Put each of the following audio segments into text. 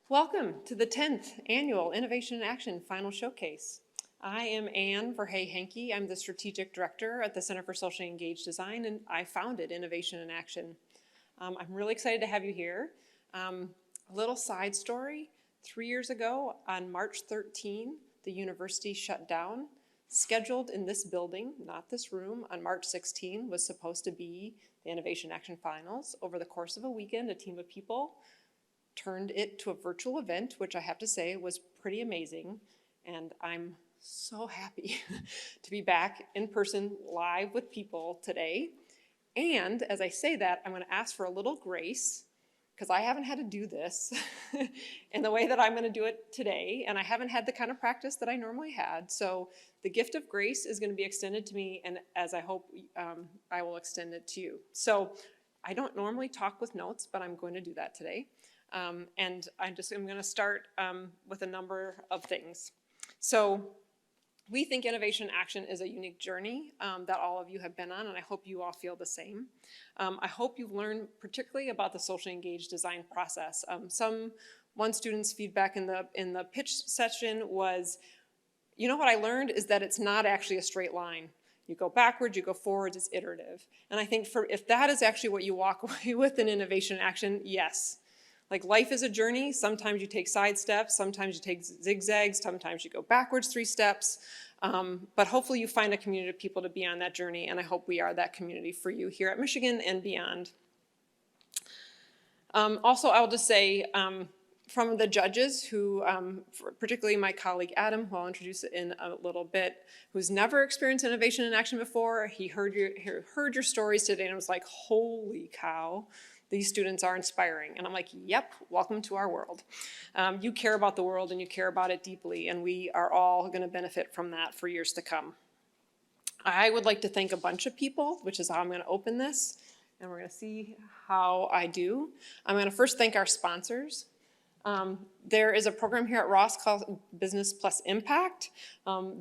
Welcome to the 10th Annual Innovation in Action Final Showcase. I am Anne Verhey-Henke. I'm the Strategic Director at the Center for Socially Engaged Design, and I founded Innovation in Action. I'm really excited to have you here. A little side story. 3 years ago, on March 13, the university shut down. Scheduled in this building, not this room, on March 16 was supposed to be the Innovation Action Finals. Over the course of a weekend, a team of people turned it to a virtual event, which I have to say was pretty amazing. And I'm so happy to be back in person live with people today. And as I say that, I'm going to ask for a little grace because I haven't had to do this in the way that I'm going to do it today. And I haven't had the kind of practice that I normally had. So the gift of grace is going to be extended to me, and as I hope I will extend it to you. So I don't normally talk with notes, but I'm going to do that today. And I'm going to start with a number of things. So we think Innovation Action is a unique journey that all of you have been on, and I hope you all feel the same. I hope you've learned particularly about the socially engaged design process. One student's feedback in the pitch session was, you know what I learned is that it's not actually a straight line. You go backwards, you go forwards, it's iterative. And I think if that is actually what you walk away with in Innovation Action, yes. Like life is a journey. Sometimes you take side steps, sometimes you take zigzags, sometimes you go backwards 3 steps. But hopefully you find a community of people to be on that journey, and I hope we are that community for you here at Michigan and beyond. Also, I'll just say, from the judges who, particularly my colleague Adam, who I'll introduce in a little bit, who's never experienced Innovation in Action before, he heard your stories today and was like, holy cow. These students are inspiring. And I'm like, yep, welcome to our world. You care about the world and you care about it deeply, and we are all going to benefit from that for years to come. I would like to thank a bunch of people, which is how I'm going to open this, and we're going to see how I do. I'm going to first thank our sponsors. There is a program here at Ross called Business Plus Impact.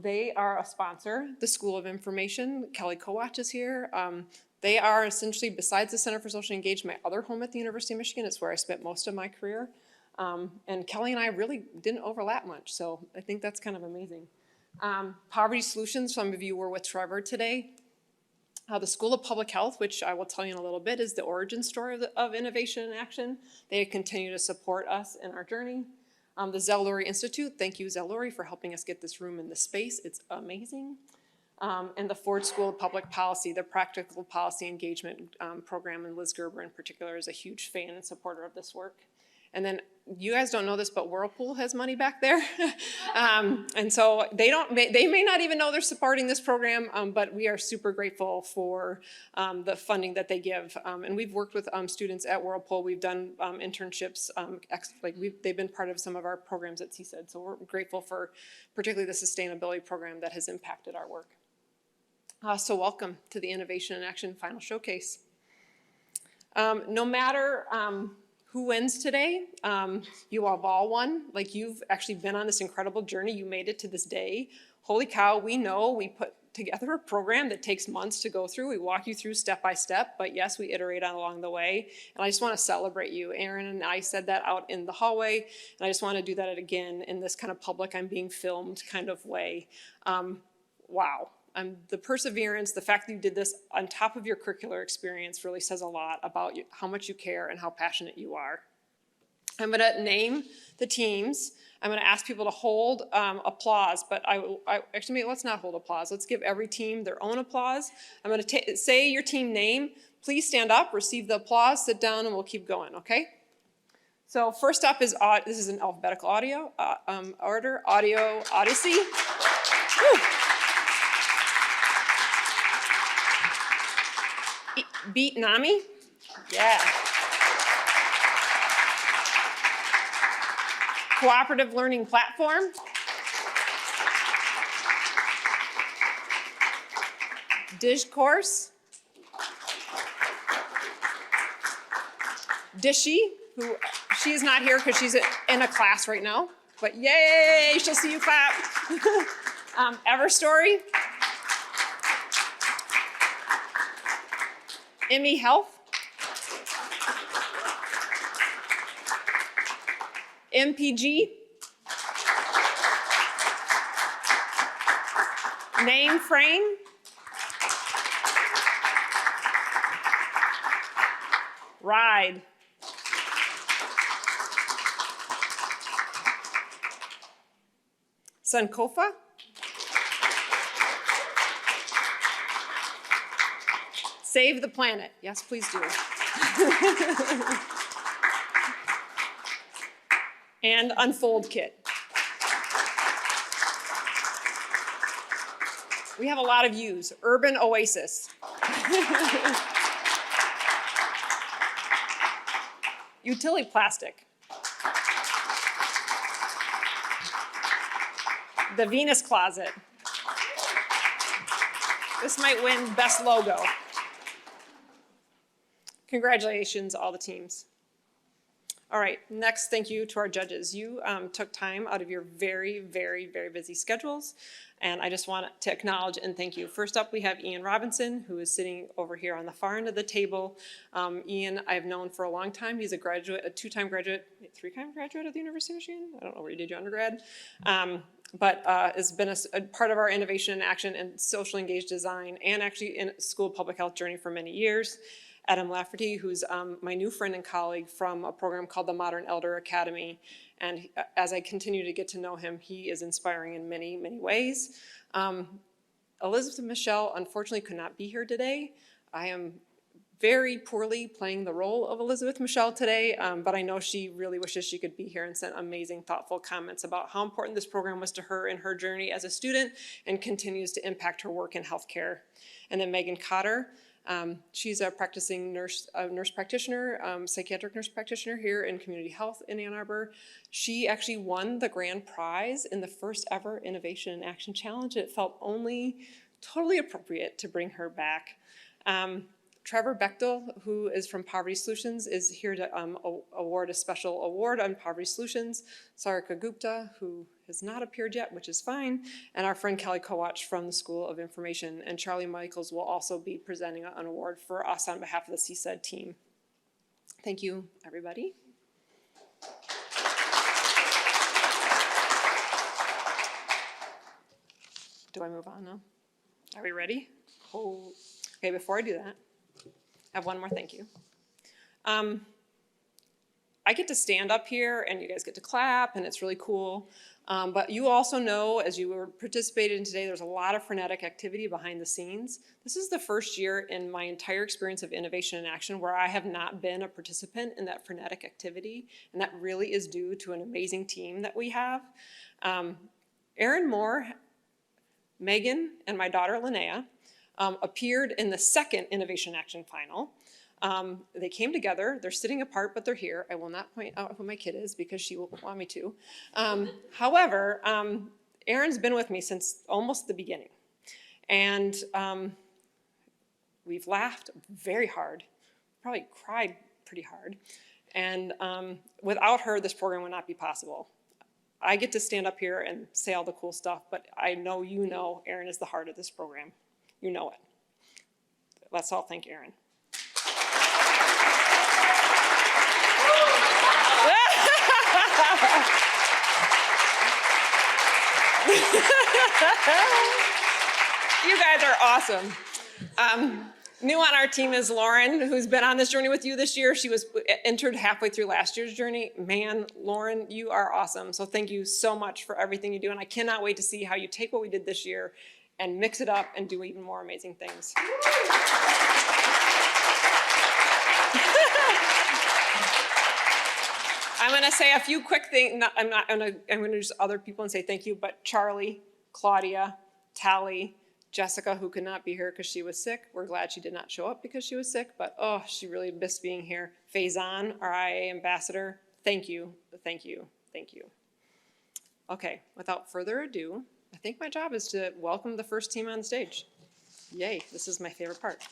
They are a sponsor, the School of Information. Kelly Kowach is here. They are essentially, besides the Center for Social Engagement, my other home at the University of Michigan. It's where I spent most of my career. And Kelly and I really didn't overlap much, so I think that's kind of amazing. Poverty Solutions, some of you were with Trevor today. The School of Public Health, which I will tell you in a little bit, is the origin story of Innovation in Action. They continue to support us in our journey. The Zell-Lurie Institute, thank you Zell-Lurie for helping us get this room in this space. It's amazing. And the Ford School of Public Policy, the Practical Policy Engagement program, and Liz Gerber in particular is a huge fan and supporter of this work. And then you guys don't know this, but Whirlpool has money back there. And so they may not even know they're supporting this program, but we are super grateful for the funding that they give. And we've worked with students at Whirlpool. We've done internships, they've been part of some of our programs at CSED. So we're grateful for particularly the sustainability program that has impacted our work. So welcome to the Innovation in Action Final Showcase. No matter who wins today, you have all won. Like, you've actually been on this incredible journey. You made it to this day. Holy cow, we know we put together a program that takes months to go through. We walk you through step by step, but yes, we iterate on along the way. And I just want to celebrate you. Aaron and I said that out in the hallway, and I just want to do that again in this kind of public, I'm being filmed kind of way. Wow. The perseverance, the fact that you did this on top of your curricular experience really says a lot about how much you care and how passionate you are. I'm going to name the teams. I'm going to ask people to hold applause, but actually, let's not hold applause. Let's give every team their own applause. I'm going to say your team name. Please stand up, receive the applause, sit down, and we'll keep going, okay? So first up is, this is an alphabetical order, Audio Odyssey. Woo. Beat Nami? Yeah. Cooperative Learning Platform. Discourse. Dishy, who she's not here because she's in a class right now, but yay, she'll see you clap. Everstory. Emmy Health. MPG. Name frame. Ride. Sankofa. Save the planet. Yes, please do. And unfold kit. We have a lot of U's. Urban oasis. Utility plastic. The Venus closet. This might win best logo. Congratulations, all the teams. All right, next, thank you to our judges. You took time out of your very, very, very busy schedules, and I just want to acknowledge and thank you. First up, we have Ian Robinson, who is sitting over here on the far end of the table. Ian, I've known for a long time. He's a graduate, a two-time graduate, three-time graduate of the University of Michigan. I don't know where you did your undergrad, but has been a part of our innovation and action and social engaged design, and actually in school public health journey for many years. Adam Lafferty, who's my new friend and colleague from a program called the Modern Elder Academy. And as I continue to get to know him, he is inspiring in many, many ways. Elizabeth Michelle, unfortunately, could not be here today. I am very poorly playing the role of Elizabeth Michelle today, but I know she really wishes she could be here and sent amazing, thoughtful comments about how important this program was to her in her journey as a student and continues to impact her work in healthcare. And then Megan Cotter. She's a practicing nurse practitioner, psychiatric nurse practitioner here in community health in Ann Arbor. She actually won the grand prize in the first ever Innovation and Action Challenge. It felt only totally appropriate to bring her back. Trevor Bechtel, who is from Poverty Solutions, is here to award a special award on Poverty Solutions. Sarika Gupta, who has not appeared yet, which is fine, and our friend Kelly Kowach from the School of Information, and Charlie Michaels will also be presenting an award for us on behalf of the CSED team. Thank you, everybody. Do I move on now? Are we ready? Oh. Okay, before I do that, I have one more thank you. I get to stand up here and you guys get to clap and it's really cool. But you also know, as you were participating today, there's a lot of frenetic activity behind the scenes. This is the first year in my entire experience of innovation and action where I have not been a participant in that frenetic activity. And that really is due to an amazing team that we have. Erin Moore, Megan, and my daughter Linnea appeared in the second Innovation Action Final. They came together, they're sitting apart, but they're here. I will not point out who my kid is because she will want me to. However, Erin's been with me since almost the beginning. And we've laughed very hard, probably cried pretty hard. And without her, this program would not be possible. I get to stand up here and say all the cool stuff, but I know you know Erin is the heart of this program. You know it. Let's all thank Erin. You guys are awesome. New on our team is Lauren, who's been on this journey with you this year. She was entered halfway through last year's journey. Man, Lauren, you are awesome. So thank you so much for everything you do. And I cannot wait to see how you take what we did this year and mix it up and do even more amazing things. I'm going to say a few quick things. I'm going to use other people and say thank you, but Charlie, Claudia, Tally, Jessica, who could not be here because she was sick. We're glad she did not show up because she was sick, but oh, she really missed being here. Faison, our IA ambassador, thank you, thank you, thank you. Okay, without further ado, I think my job is to welcome the first team on stage. Yay, this is my favorite part.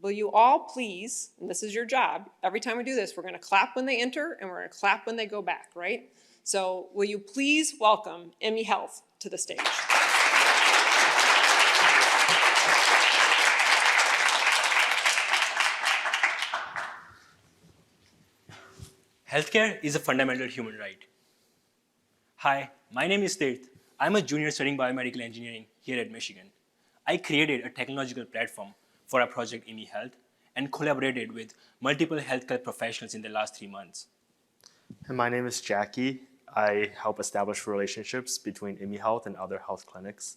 Will you all please, and this is your job, every time we do this, we're going to clap when they enter and we're going to clap when they go back, right? So will you please welcome Emmy Health to the stage. Healthcare is a fundamental human right. Hi, my name is Tirth. I'm a junior studying biomedical engineering here at Michigan. I created a technological platform for our project IMI Health and collaborated with multiple healthcare professionals in the last 3 months. And my name is Jackie. I help establish relationships between IMI Health and other health clinics.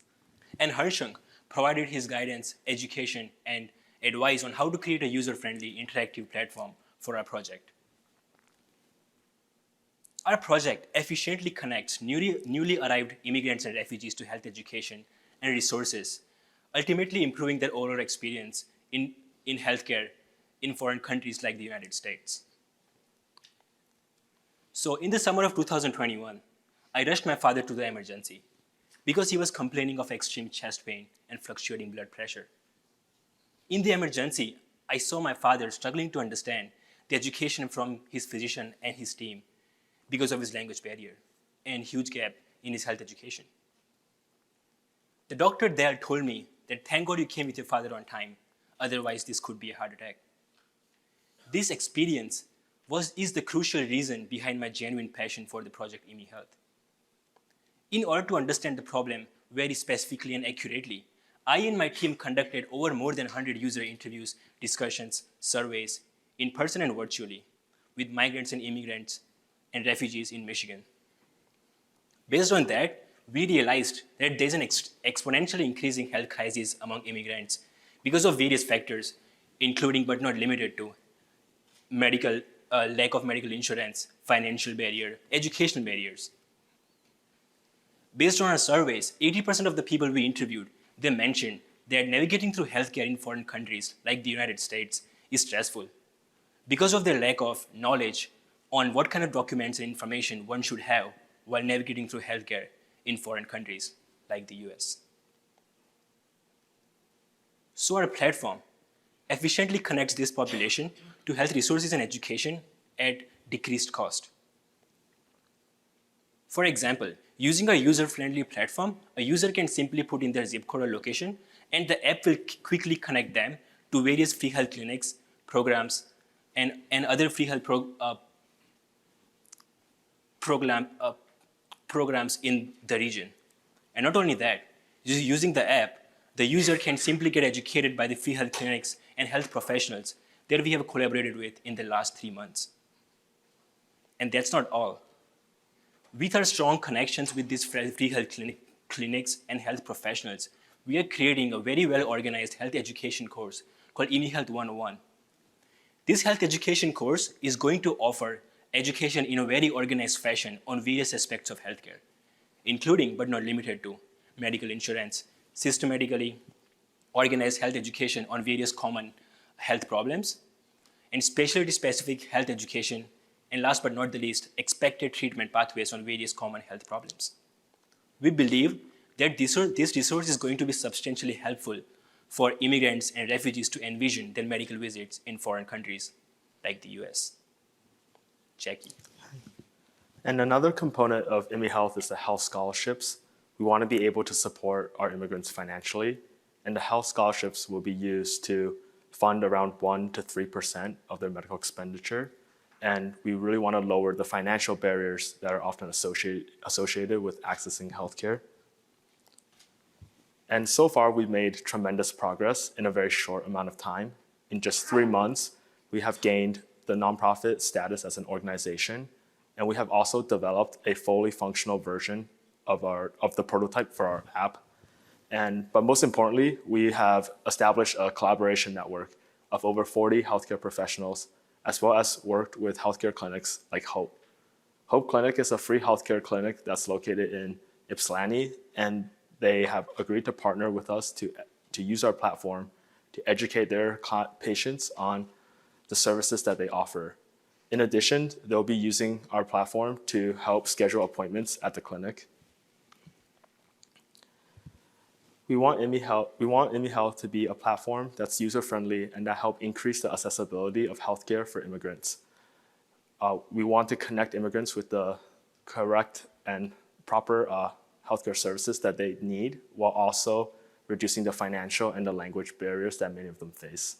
And Harshang provided his guidance, education, and advice on how to create a user-friendly interactive platform for our project. Our project efficiently connects newly arrived immigrants and refugees to health education and resources, ultimately improving their overall experience in healthcare in foreign countries like the United States. So in the summer of 2021, I rushed my father to the emergency because he was complaining of extreme chest pain and fluctuating blood pressure. In the emergency, I saw my father struggling to understand the education from his physician and his team because of his language barrier and huge gap in his health education. The doctor there told me that thank God you came with your father on time, otherwise this could be a heart attack. This experience is the crucial reason behind my genuine passion for the project IMI Health. In order to understand the problem very specifically and accurately, I and my team conducted over more than 100 user interviews, discussions, surveys, in person and virtually, with migrants and immigrants and refugees in Michigan. Based on that, we realized that there's an exponentially increasing health crisis among immigrants because of various factors, including but not limited to lack of medical insurance, financial barrier, educational barriers. Based on our surveys, 80% of the people we interviewed, they mentioned that navigating through healthcare in foreign countries like the United States is stressful because of their lack of knowledge on what kind of documents and information one should have while navigating through healthcare in foreign countries like the US. So our platform efficiently connects this population to health resources and education at decreased cost. For example, using a user-friendly platform, a user can simply put in their zip code or location, and the app will quickly connect them to various free health clinics, programs, and other free health programs in the region. And not only that, using the app, the user can simply get educated by the free health clinics and health professionals that we have collaborated with in the last 3 months. And that's not all. With our strong connections with these free health clinics and health professionals, we are creating a very well-organized health education course called IMI Health 101. This health education course is going to offer education in a very organized fashion on various aspects of healthcare, including but not limited to medical insurance, systematically organized health education on various common health problems, and specialty-specific health education, and last but not the least, expected treatment pathways on various common health problems. We believe that this resource is going to be substantially helpful for immigrants and refugees to envision their medical visits in foreign countries like the US. Jackie. And another component of IMI Health is the health scholarships. We want to be able to support our immigrants financially, and the health scholarships will be used to fund around 1% to 3% of their medical expenditure. And we really want to lower the financial barriers that are often associated with accessing healthcare. And so far, we've made tremendous progress in a very short amount of time. In just 3 months, we have gained the nonprofit status as an organization, and we have also developed a fully functional version of the prototype for our app. But most importantly, we have established a collaboration network of over 40 healthcare professionals, as well as worked with healthcare clinics like Hope. Hope Clinic is a free healthcare clinic that's located in Ypsilanti, and they have agreed to partner with us to use our platform to educate their patients on the services that they offer. In addition, they'll be using our platform to help schedule appointments at the clinic. We want IMI Health to be a platform that's user-friendly and that help increase the accessibility of healthcare for immigrants. We want to connect immigrants with the correct and proper healthcare services that they need, while also reducing the financial and the language barriers that many of them face.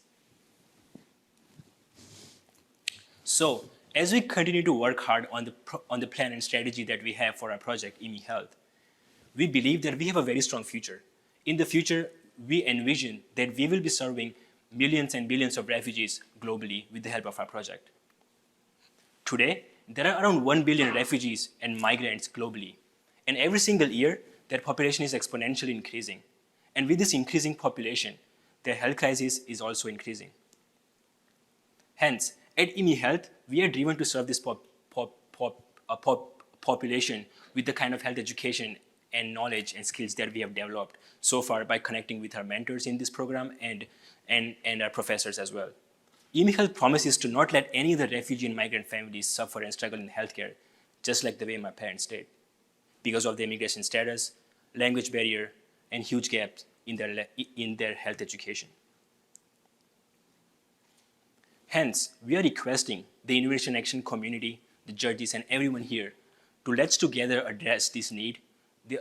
So, As we continue to work hard on the plan and strategy that we have for our project, IMI Health, we believe that we have a very strong future. In the future, we envision that we will be serving millions and billions of refugees globally with the help of our project. Today, there are around 1 billion refugees and migrants globally, and every single year, their population is exponentially increasing. And with this increasing population, their health crisis is also increasing. Hence, at IMI Health, we are driven to serve this population with the kind of health education and knowledge and skills that we have developed so far by connecting with our mentors in this program and our professors as well. IMI Health promises to not let any of the refugee and migrant families suffer and struggle in healthcare, just like the way my parents did, because of the immigration status, language barrier, and huge gaps in their health education. Hence, we are requesting the Innovation Action community, the judges, and everyone here to let's together address this need, the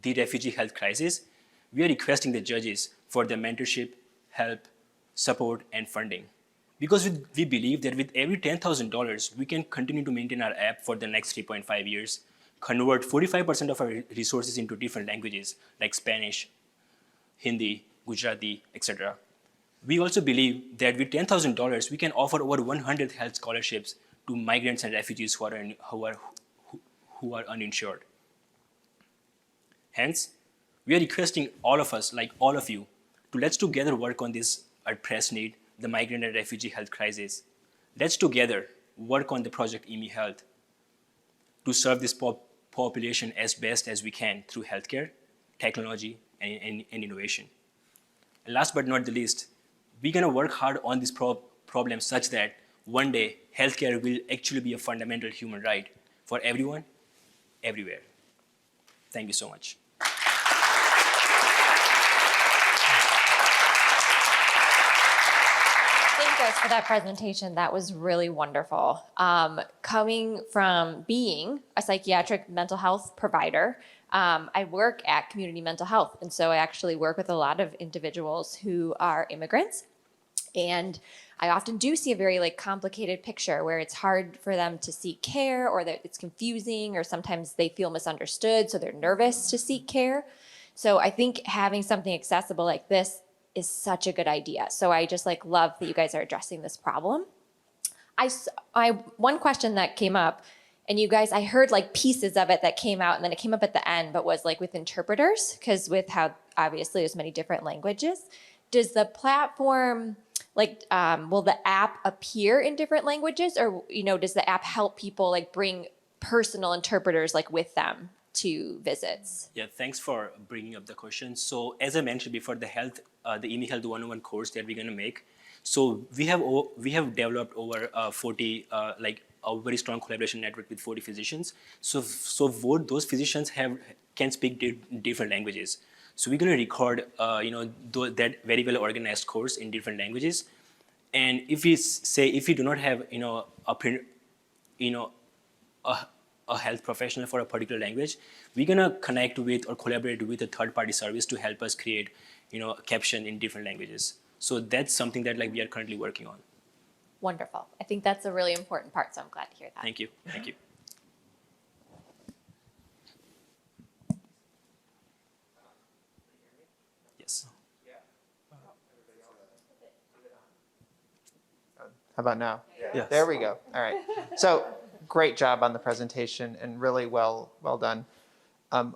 refugee health crisis. We are requesting the judges for their mentorship, help, support, and funding. Because we believe that with every $10,000, we can continue to maintain our app for the next 3.5 years, convert 45% of our resources into different languages like Spanish, Hindi, Gujarati, etc. We also believe that with $10,000, we can offer over 100 health scholarships to migrants and refugees who are uninsured. Hence, we are requesting all of us, like all of you, to let's together work on this press need, the migrant and refugee health crisis. Let's together work on the project IMI Health to serve this population as best as we can through healthcare, technology, and innovation. And last but not the least, we're going to work hard on this problem such that one day healthcare will actually be a fundamental human right for everyone, everywhere. Thank you so much. Thank you guys for that presentation. That was really wonderful. Coming from being a psychiatric mental health provider, I work at community mental health. And so I actually work with a lot of individuals who are immigrants. And I often do see a very complicated picture where it's hard for them to seek care, or that it's confusing, or sometimes they feel misunderstood, so they're nervous to seek care. So I think having something accessible like this is such a good idea. So I just love that you guys are addressing this problem. One question that came up, and you guys, I heard pieces of it that came out, and then it came up at the end, but was with interpreters, because with how obviously there's many different languages. Does the platform, will the app appear in different languages, or does the app help people bring personal interpreters with them to visits? Yeah, thanks for bringing up the question. So as I mentioned before, the IMI Health 101 course that we're going to make. So we have developed over 40 a very strong collaboration network with 40 physicians. So those physicians can speak different languages. So we're going to record that very well organized course in different languages. And if we do not have a health professional for a particular language, we're going to connect with or collaborate with a third-party service to help us create a caption in different languages. So that's something that we are currently working on. Wonderful. I think that's a really important part, so I'm glad to hear that. Thank you. Thank you. Yes. How about now? Yes. There we go. All right. So great job on the presentation and really well done.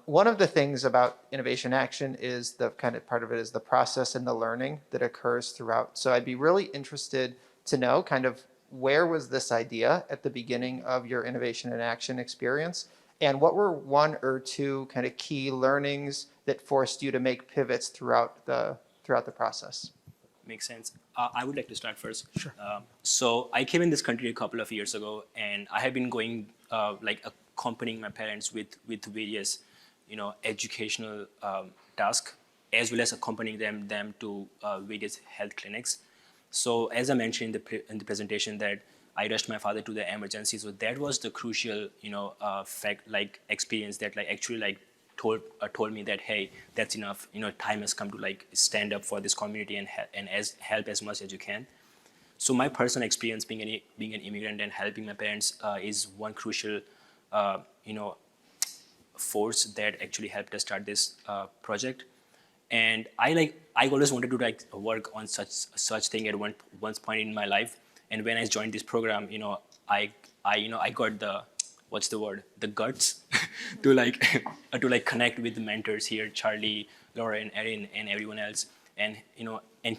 One of the things about Innovation Action is the kind of part of it is the process and the learning that occurs throughout. So I'd be really interested to know kind of where was this idea at the beginning of your Innovation and Action experience, and what were one or two kind of key learnings that forced you to make pivots throughout the process? Makes sense. I would like to start first. Sure. So I came in this country a couple of years ago, and I have been going accompanying my parents with various, educational tasks, as well as accompanying them to various health clinics. So as I mentioned in the presentation, that I rushed my father to the emergency. So that was the crucial, experience that actually told me that, hey, that's enough. Time has come to stand up for this community and help as much as you can. So my personal experience being an immigrant and helping my parents is one crucial, force that actually helped us start this project. And I always wanted to work on such thing at one point in my life. And when I joined this program, I got the guts to to connect with the mentors here, Charlie, Laura, and Erin, and everyone else, and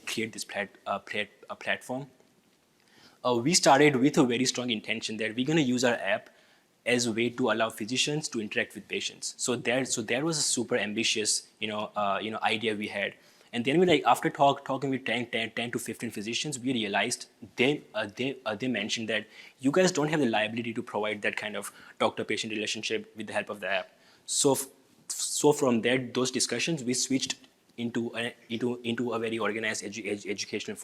create this platform. We started with a very strong intention that we're going to use our app as a way to allow physicians to interact with patients. So there was a super ambitious idea we had. And then after talking with 10 to 15 physicians, we realized they mentioned that you guys don't have the liability to provide that kind of doctor-patient relationship with the help of the app. So from those discussions, we switched into a very organized educational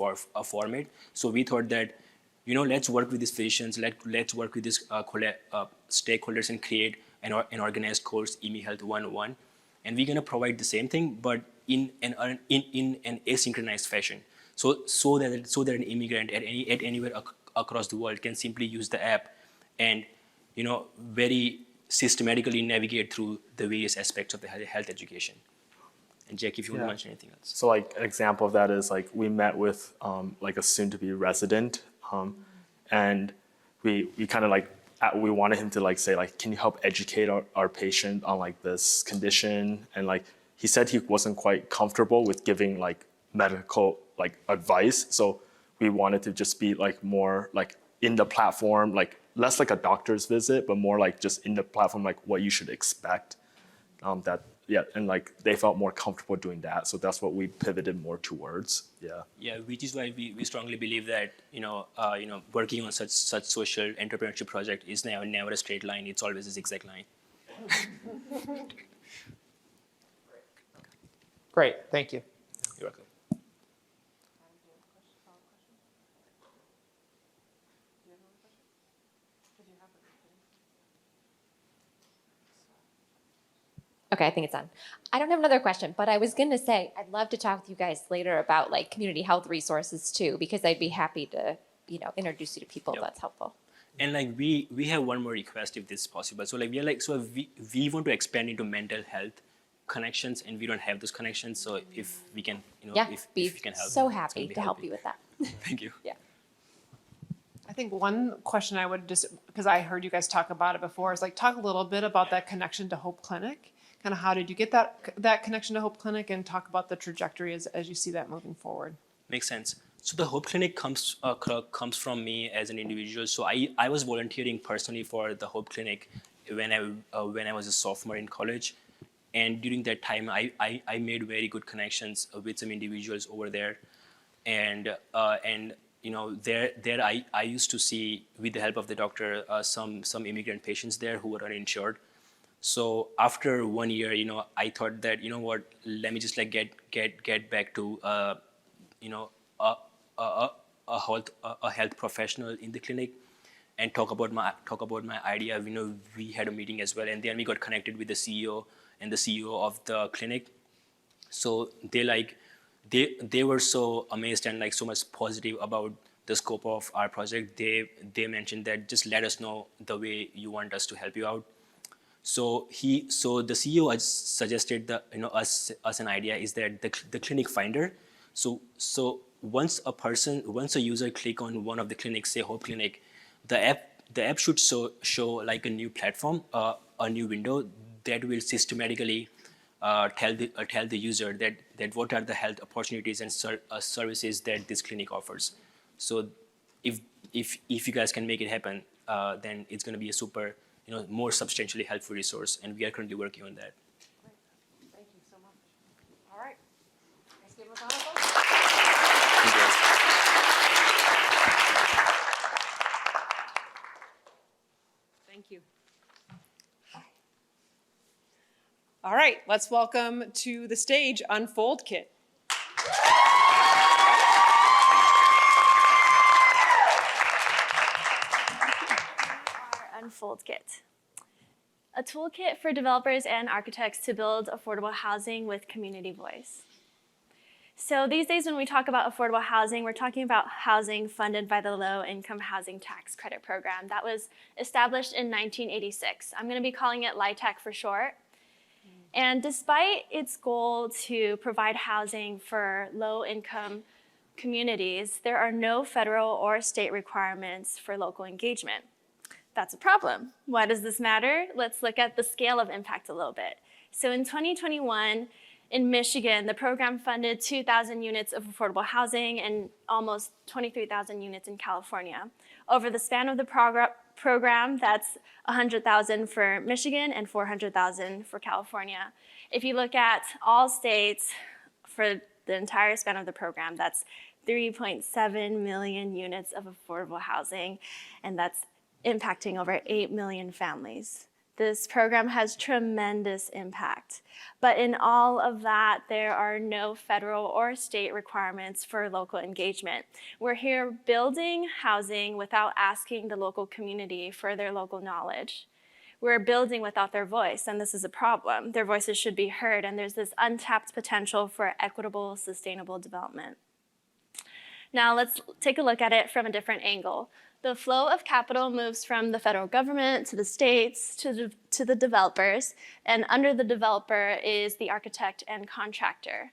format. So we thought that let's work with these physicians, let's work with these stakeholders and create an organized course, IME Health 101. And we're going to provide the same thing, but in an asynchronized fashion. So that an immigrant at anywhere across the world can simply use the app and very systematically navigate through the various aspects of the health education. And Jack, if you want to mention anything else. So like an example of that is like we met with like a soon-to-be resident, and we kind of like we wanted him to like say like, can you help educate our patient on like this condition? And like he said he wasn't quite comfortable with giving like medical like advice, so we wanted to just be like more like in the platform, like less like a doctor's visit, but more like just in the platform, like what you should expect. And like they felt more comfortable doing that, so that's what we pivoted more towards. Which is why we strongly believe that working on such social entrepreneurship project is never a straight line. It's always a zigzag line. Great, thank you. You're welcome. Okay, I think it's on. I don't have another question, but I was going to say I'd love to talk with you guys later about like community health resources too, because I'd be happy to, introduce you to people if that's helpful. And like we have one more request if this is possible. So like we want to expand into mental health connections, and we don't have those connections. So if we can, if we can help, so happy to help you with that. Thank you. Yeah. I think one question I would just, because I heard you guys talk about it before, is like talk a little bit about that connection to Hope Clinic. Kind of how did you get that connection to Hope Clinic, and talk about the trajectory as you see that moving forward. Makes sense. So the Hope Clinic comes from me as an individual. So I was volunteering personally for the Hope Clinic when I was a sophomore in college, and during that time I made very good connections with some individuals over there, and there I used to see, with the help of the doctor, some immigrant patients there who were uninsured. So after 1 year, I thought that, let me just like get back to a health professional in the clinic and talk about my idea. We had a meeting as well, and then we got connected with the CEO and the CEO of the clinic. So they were so amazed and like so much positive about the scope of our project. They mentioned that just let us know the way you want us to help you out. So the CEO suggested us an idea is that the clinic finder. So once a user click on one of the clinics, say Hope Clinic, the app should show like a new platform, a new window that will systematically tell the user that what are the health opportunities and services that this clinic offers. So if you guys can make it happen, then it's going to be a super more substantially helpful resource, and we are currently working on that. Great. Thank you so much. All right. Let's give him a round of applause. Thank you. All right, let's welcome to the stage Unfold Kit. Unfold Kit, a toolkit for developers and architects to build affordable housing with community voice. So these days when we talk about affordable housing, we're talking about housing funded by the Low Income Housing Tax Credit Program that was established in 1986. I'm going to be calling it LIHTC for short. And despite its goal to provide housing for low-income communities, there are no federal or state requirements for local engagement. That's a problem. Why does this matter? Let's look at the scale of impact a little bit. So in 2021, in Michigan, the program funded 2,000 units of affordable housing and almost 23,000 units in California. Over the span of the program, that's 100,000 for Michigan and 400,000 for California. If you look at all states for the entire span of the program, that's 3.7 million units of affordable housing, and that's impacting over 8 million families. This program has tremendous impact. But in all of that, there are no federal or state requirements for local engagement. We're here building housing without asking the local community for their local knowledge. We're building without their voice, and this is a problem. Their voices should be heard, and there's this untapped potential for equitable, sustainable development. Now let's take a look at it from a different angle. The flow of capital moves from the federal government to the states to the developers, and under the developer is the architect and contractor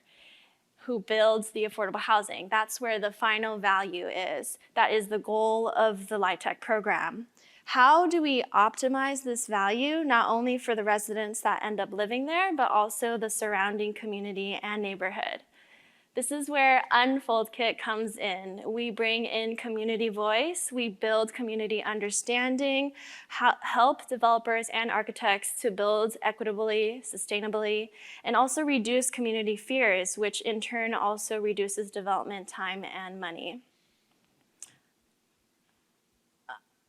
who builds the affordable housing. That's where the final value is. That is the goal of the LIHTC program. How do we optimize this value, not only for the residents that end up living there, but also the surrounding community and neighborhood? This is where Unfold Kit comes in. We bring in community voice, we build community understanding, help developers and architects to build equitably, sustainably, and also reduce community fears, which in turn also reduces development time and money.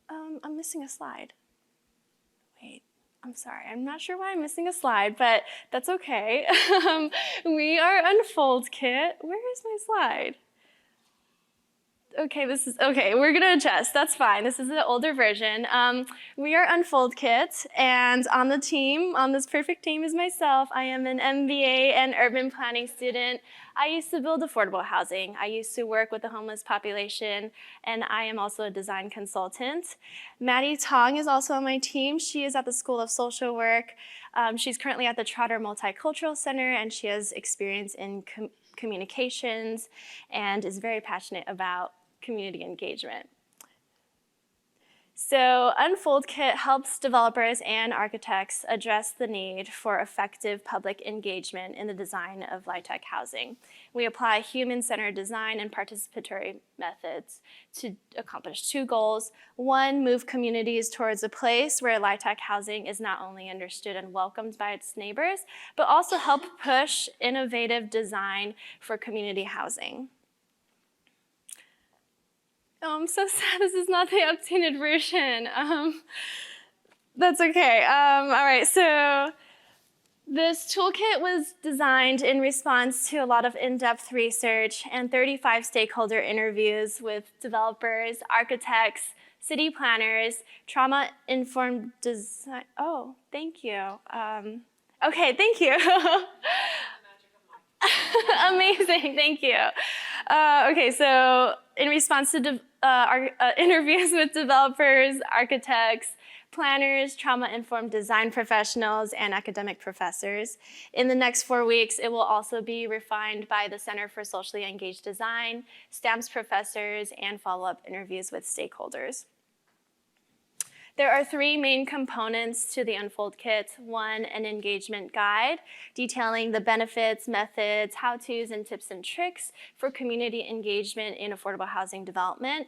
I'm missing a slide. Wait. I'm sorry, I'm not sure why I'm missing a slide, but that's okay. We are Unfold Kit. Where is my slide? Okay, we're gonna adjust, that's fine. This is the older version. We are Unfold Kit, and on the team, on this perfect team is myself. I am an MBA and urban planning student. I used to build affordable housing. I used to work with the homeless population, and I am also a design consultant. Maddie Tong is also on my team. She is at the School of Social Work. She's currently at the Trotter Multicultural Center, and she has experience in communications and is very passionate about community engagement. So Unfold Kit helps developers and architects address the need for effective public engagement in the design of LIHTC housing. We apply human-centered design and participatory methods to accomplish two goals. One, move communities towards a place where LIHTC housing is not only understood and welcomed by its neighbors, but also help push innovative design for community housing. Oh, I'm so sad this is not the updated version. That's okay. All right, so this toolkit was designed in response to a lot of in-depth research and 35 stakeholder interviews with developers, architects, city planners, trauma-informed design. Oh, thank you. Okay, thank you. Amazing, thank you. Okay, so in response to interviews with developers, architects, planners, trauma-informed design professionals, and academic professors. In the next 4 weeks, it will also be refined by the Center for Socially Engaged Design, STAMPS professors, and follow-up interviews with stakeholders. There are three main components to the Unfold Kit. One, an engagement guide detailing the benefits, methods, how-tos, and tips and tricks for community engagement in affordable housing development.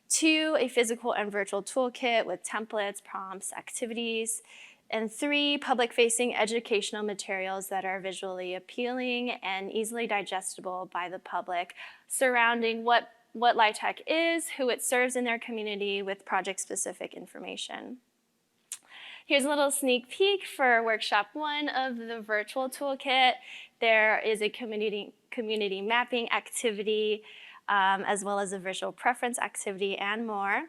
Two, a physical and virtual toolkit with templates, prompts, activities. And three, public-facing educational materials that are visually appealing and easily digestible by the public surrounding what LIHTC is, who it serves in their community with project-specific information. Here's a little sneak peek for workshop 1 of the virtual toolkit. There is a community mapping activity, as well as a visual preference activity and more.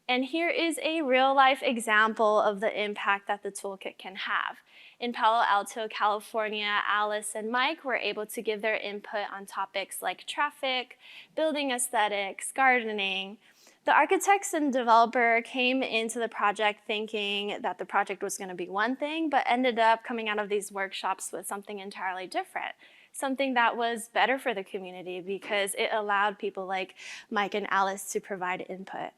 And here is a real-life example of the impact that the toolkit can have. In Palo Alto, California, Alice and Mike were able to give their input on topics like traffic, building aesthetics, gardening. The architects and developer came into the project thinking that the project was going to be one thing, but ended up coming out of these workshops with something entirely different, something that was better for the community because it allowed people like Mike and Alice to provide input.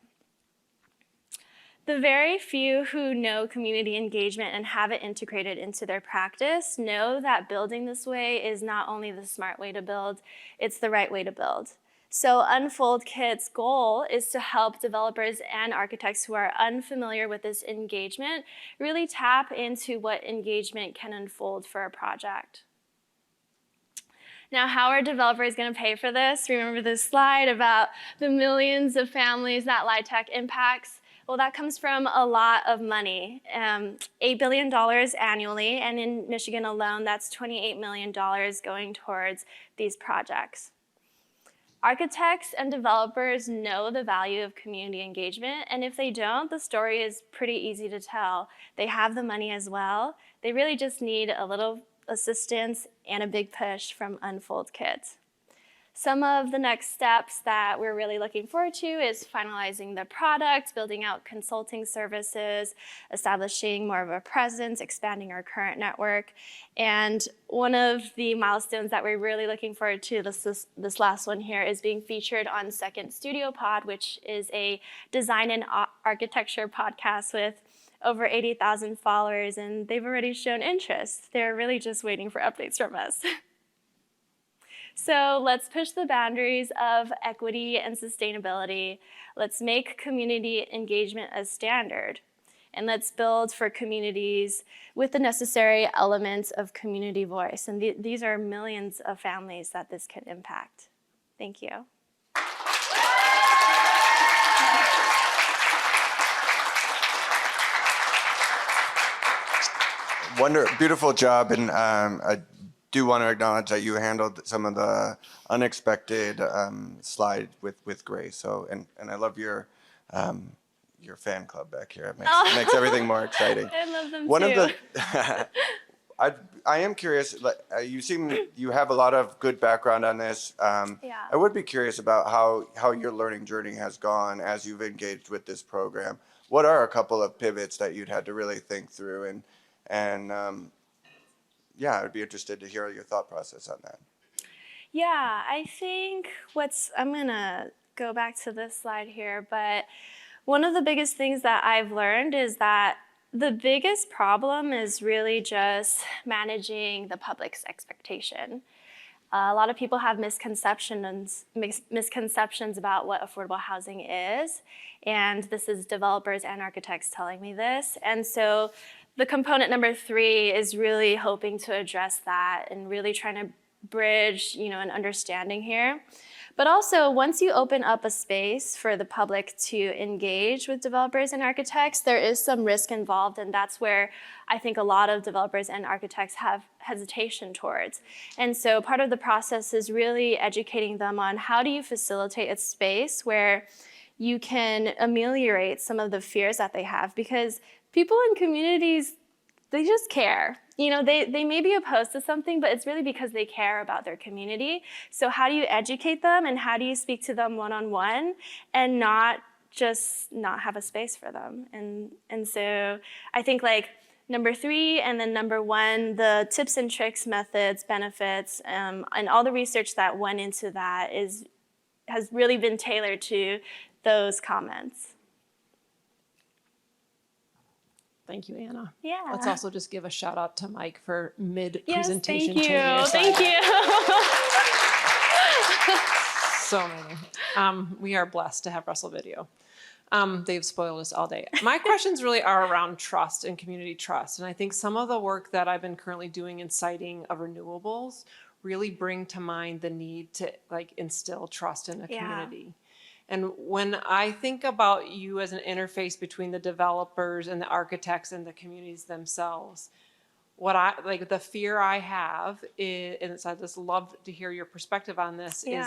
The very few who know community engagement and have it integrated into their practice know that building this way is not only the smart way to build, it's the right way to build. So Unfold Kit's goal is to help developers and architects who are unfamiliar with this engagement really tap into what engagement can unfold for a project. Now, how are developers going to pay for this? Remember this slide about the millions of families that LIHTC impacts? Well, that comes from a lot of money, $8 billion annually, and in Michigan alone, that's $28 million going towards these projects. Architects and developers know the value of community engagement, and if they don't, the story is pretty easy to tell. They have the money as well. They really just need a little assistance and a big push from Unfold Kit. Some of the next steps that we're really looking forward to is finalizing the product, building out consulting services, establishing more of a presence, expanding our current network. And one of the milestones that we're really looking forward to, this last one here, is being featured on Second Studio Pod, which is a design and architecture podcast with over 80,000 followers, and they've already shown interest. They're really just waiting for updates from us. So let's push the boundaries of equity and sustainability. Let's make community engagement a standard. And let's build for communities with the necessary elements of community voice. And these are millions of families that this can impact. Thank you. Beautiful job, and I do want to acknowledge that you handled some of the unexpected slide with grace. So, and I love your fan club back here. It makes everything more exciting. I love them One too. of the, I am curious. Like, you have a lot of good background on this. Yeah. I would be curious about how your learning journey has gone as you've engaged with this program. What are a couple of pivots that you'd had to really think through, and yeah, I'd be interested to hear your thought process on that. Yeah, I think I'm gonna go back to this slide here, but one of the biggest things that I've learned is that the biggest problem is really just managing the public's expectation. A lot of people have misconceptions about what affordable housing is, and this is developers and architects telling me this. And so the component number 3 is really hoping to address that and really trying to bridge, an understanding here. But also, once you open up a space for the public to engage with developers and architects, there is some risk involved, and that's where I think a lot of developers and architects have hesitation towards. And so part of the process is really educating them on how do you facilitate a space where you can ameliorate some of the fears that they have, because people in communities, they just care. They may be opposed to something, but it's really because they care about their community. So how do you educate them, and how do you speak to them one-on-one and not have a space for them? And so I think like number 3 and then number 1, the tips and tricks, methods, benefits, and all the research that went into that has really been tailored to those comments. Thank you, Anna. Yeah. Let's also just give a shout out to Mike for mid-presentation. Yes, thank you. So many. We are blessed to have Russell Video. They've spoiled us all day. My questions really are around trust and community trust. And I think some of the work that I've been currently doing in citing of renewables really bring to mind the need to instill trust in a community. And when I think about you as an interface between the developers and the architects and the communities themselves, the fear I have is, and I'd just love to hear your perspective on this, is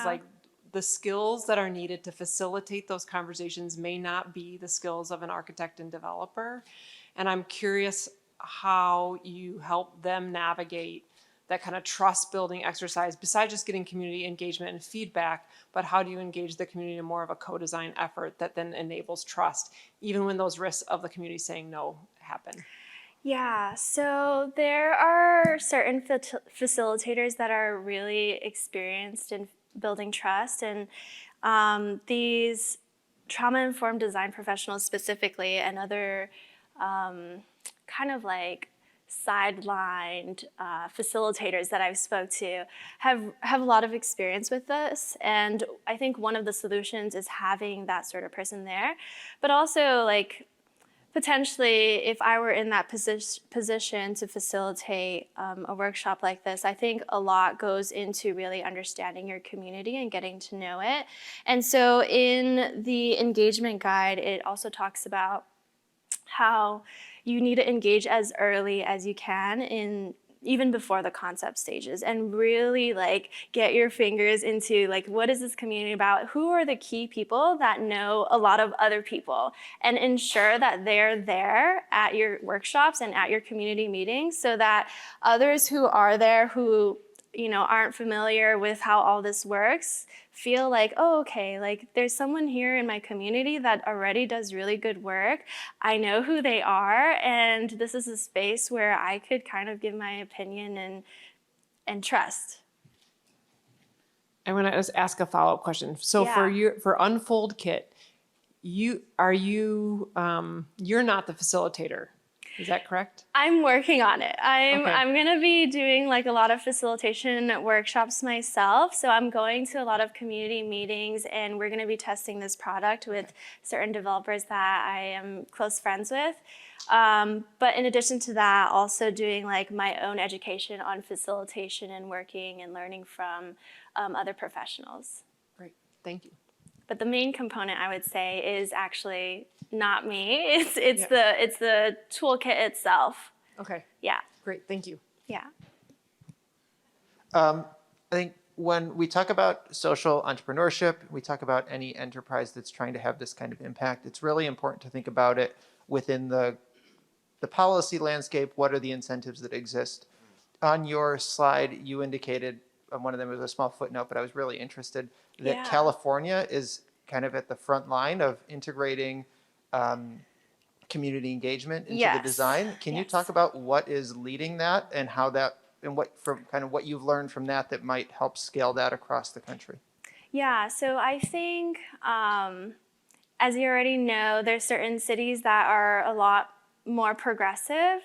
the skills that are needed to facilitate those conversations may not be the skills of an architect and developer. And I'm curious how you help them navigate that kind of trust building exercise, besides just getting community engagement and feedback, but how do you engage the community in more of a co-design effort that then enables trust, even when those risks of the community saying no happen? Yeah, so there are certain facilitators that are really experienced in building trust, and these trauma-informed design professionals specifically, and other kind of like sidelined facilitators that I've spoke to have a lot of experience with this. And I think one of the solutions is having that sort of person there, but also like potentially if I were in that position to facilitate a workshop like this, I think a lot goes into really understanding your community and getting to know it. And so in the engagement guide, it also talks about how you need to engage as early as you can in even before the concept stages, and really like get your fingers into like, what is this community about? Who are the key people that know a lot of other people, and ensure that they're there at your workshops and at your community meetings, so that others who are there who, you know, aren't familiar with how all this works feel like, oh, okay, like there's someone here in my community that already does really good work. I know who they are, and this is a space where I could kind of give my opinion and trust. I want to just ask a follow-up question. So Yeah. for Unfold Kit, you're not the facilitator. Is that correct? I'm working on it. Okay. I'm gonna be doing like a lot of facilitation workshops myself. So I'm going to a lot of community meetings, and we're gonna be testing this product with certain developers that I am close friends with. But in addition to that, also doing like my own education on facilitation and working and learning from other professionals. Great, thank you. But the main component, I would say, is actually not me. It's the toolkit itself. Okay, Yeah, great, thank you. yeah. I think when we talk about social entrepreneurship, we talk about any enterprise that's trying to have this kind of impact, it's really important to think about it within the policy landscape. What are the incentives that exist? On your slide, you indicated, one of them was a small footnote, but I was really interested that Yeah. California is kind of at the front line of integrating community engagement into the Yes. design. Can you Yes. talk about what is leading that, and how that, and what from kind of what you've learned from that might help scale that across the country? Yeah, so I think, as you already know, there's certain cities that are a lot more progressive.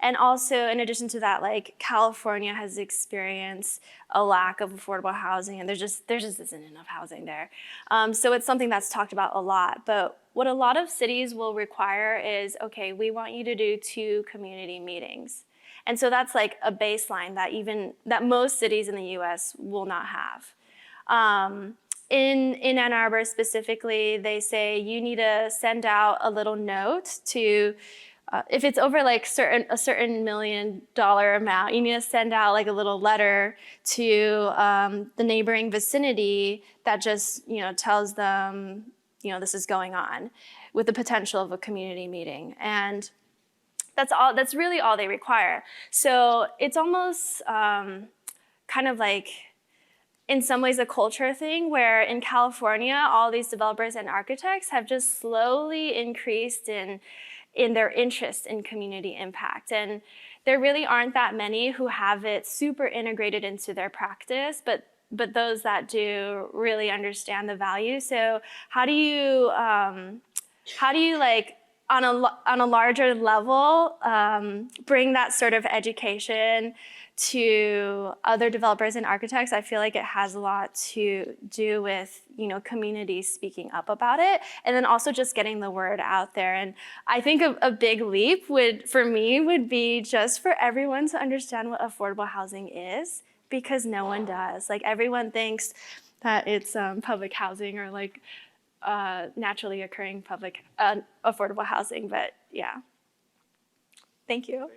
And also, in addition to that, like California has experienced a lack of affordable housing, and there just isn't enough housing there. So it's something that's talked about a lot. But what a lot of cities will require is, okay, we want you to do 2 community meetings. And so that's like a baseline that most cities in the US will not have. In Ann Arbor specifically, they say you need to send out a little note to, if it's over like a certain $1 million amount, you need to send out like a little letter to the neighboring vicinity that just, you know, tells them, you know, this is going on, with the potential of a community meeting. And that's really all they require. So it's almost kind of like, in some ways, a culture thing, where in California, all these developers and architects have just slowly increased in their interest in community impact. And there really aren't that many who have it super integrated into their practice, but those that do really understand the value. So how do you like, on a larger level, bring that sort of education to other developers and architects? I feel like it has a lot to do with, you know, communities speaking up about it, and then also just getting the word out there. And I think a big leap for me would be just for everyone to understand what affordable housing is, because no one does. Like, everyone thinks that it's public housing, or like naturally occurring public affordable housing, but yeah. Thank you.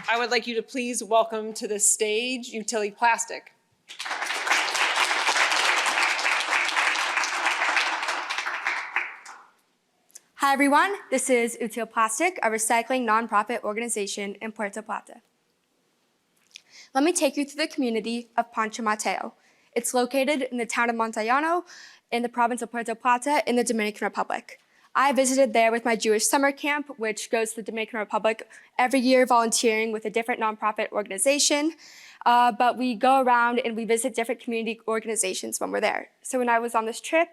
I would like you to please welcome to the stage Utility Plastic. Hi everyone, this is Util Plastic, a recycling nonprofit organization in Puerto Plata. Let me take you through the community of Pancho Mateo. It's located in the town of Montellano in the province of Puerto Plata in the Dominican Republic. I visited there with my Jewish summer camp, which goes to the Dominican Republic every year volunteering with a different nonprofit organization. But we go around and we visit different community organizations when we're there. So when I was on this trip,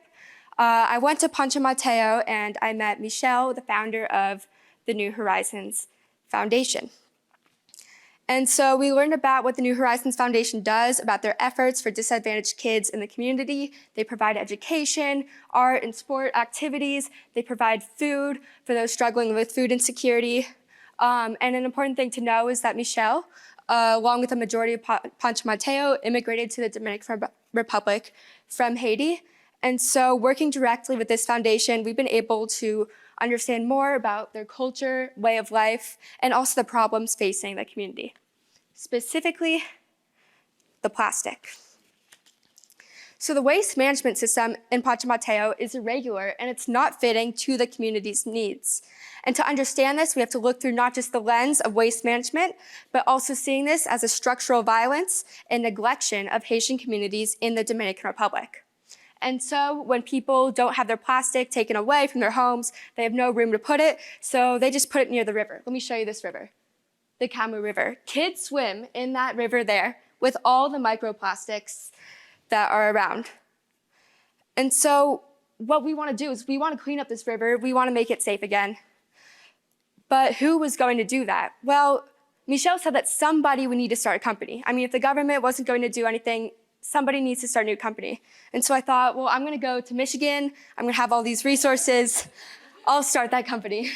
I went to Pancho Mateo and I met Michelle, the founder of the New Horizons Foundation. And so we learned about what the New Horizons Foundation does, about their efforts for disadvantaged kids in the community. They provide education, art and sport activities. They provide food for those struggling with food insecurity. And an important thing to know is that Michelle, along with the majority of Pancho Mateo, immigrated to the Dominican Republic from Haiti. And so working directly with this foundation, we've been able to understand more about their culture, way of life, and also the problems facing the community, specifically the plastic. So the waste management system in Pancho Mateo is irregular and it's not fitting to the community's needs. And to understand this, we have to look through not just the lens of waste management, but also seeing this as a structural violence and neglection of Haitian communities in the Dominican Republic. And so when people don't have their plastic taken away from their homes, they have no room to put it, so they just put it near the river. Let me show you this river, the Camu River. Kids swim in that river there with all the microplastics that are around. And so what we want to do is we want to clean up this river, we want to make it safe again. But who was going to do that? Well, Michelle said that somebody would need to start a company. I mean, if the government wasn't going to do anything, somebody needs to start a new company. And so I thought, well, I'm going to go to Michigan. I'm going to have all these resources. I'll start that company.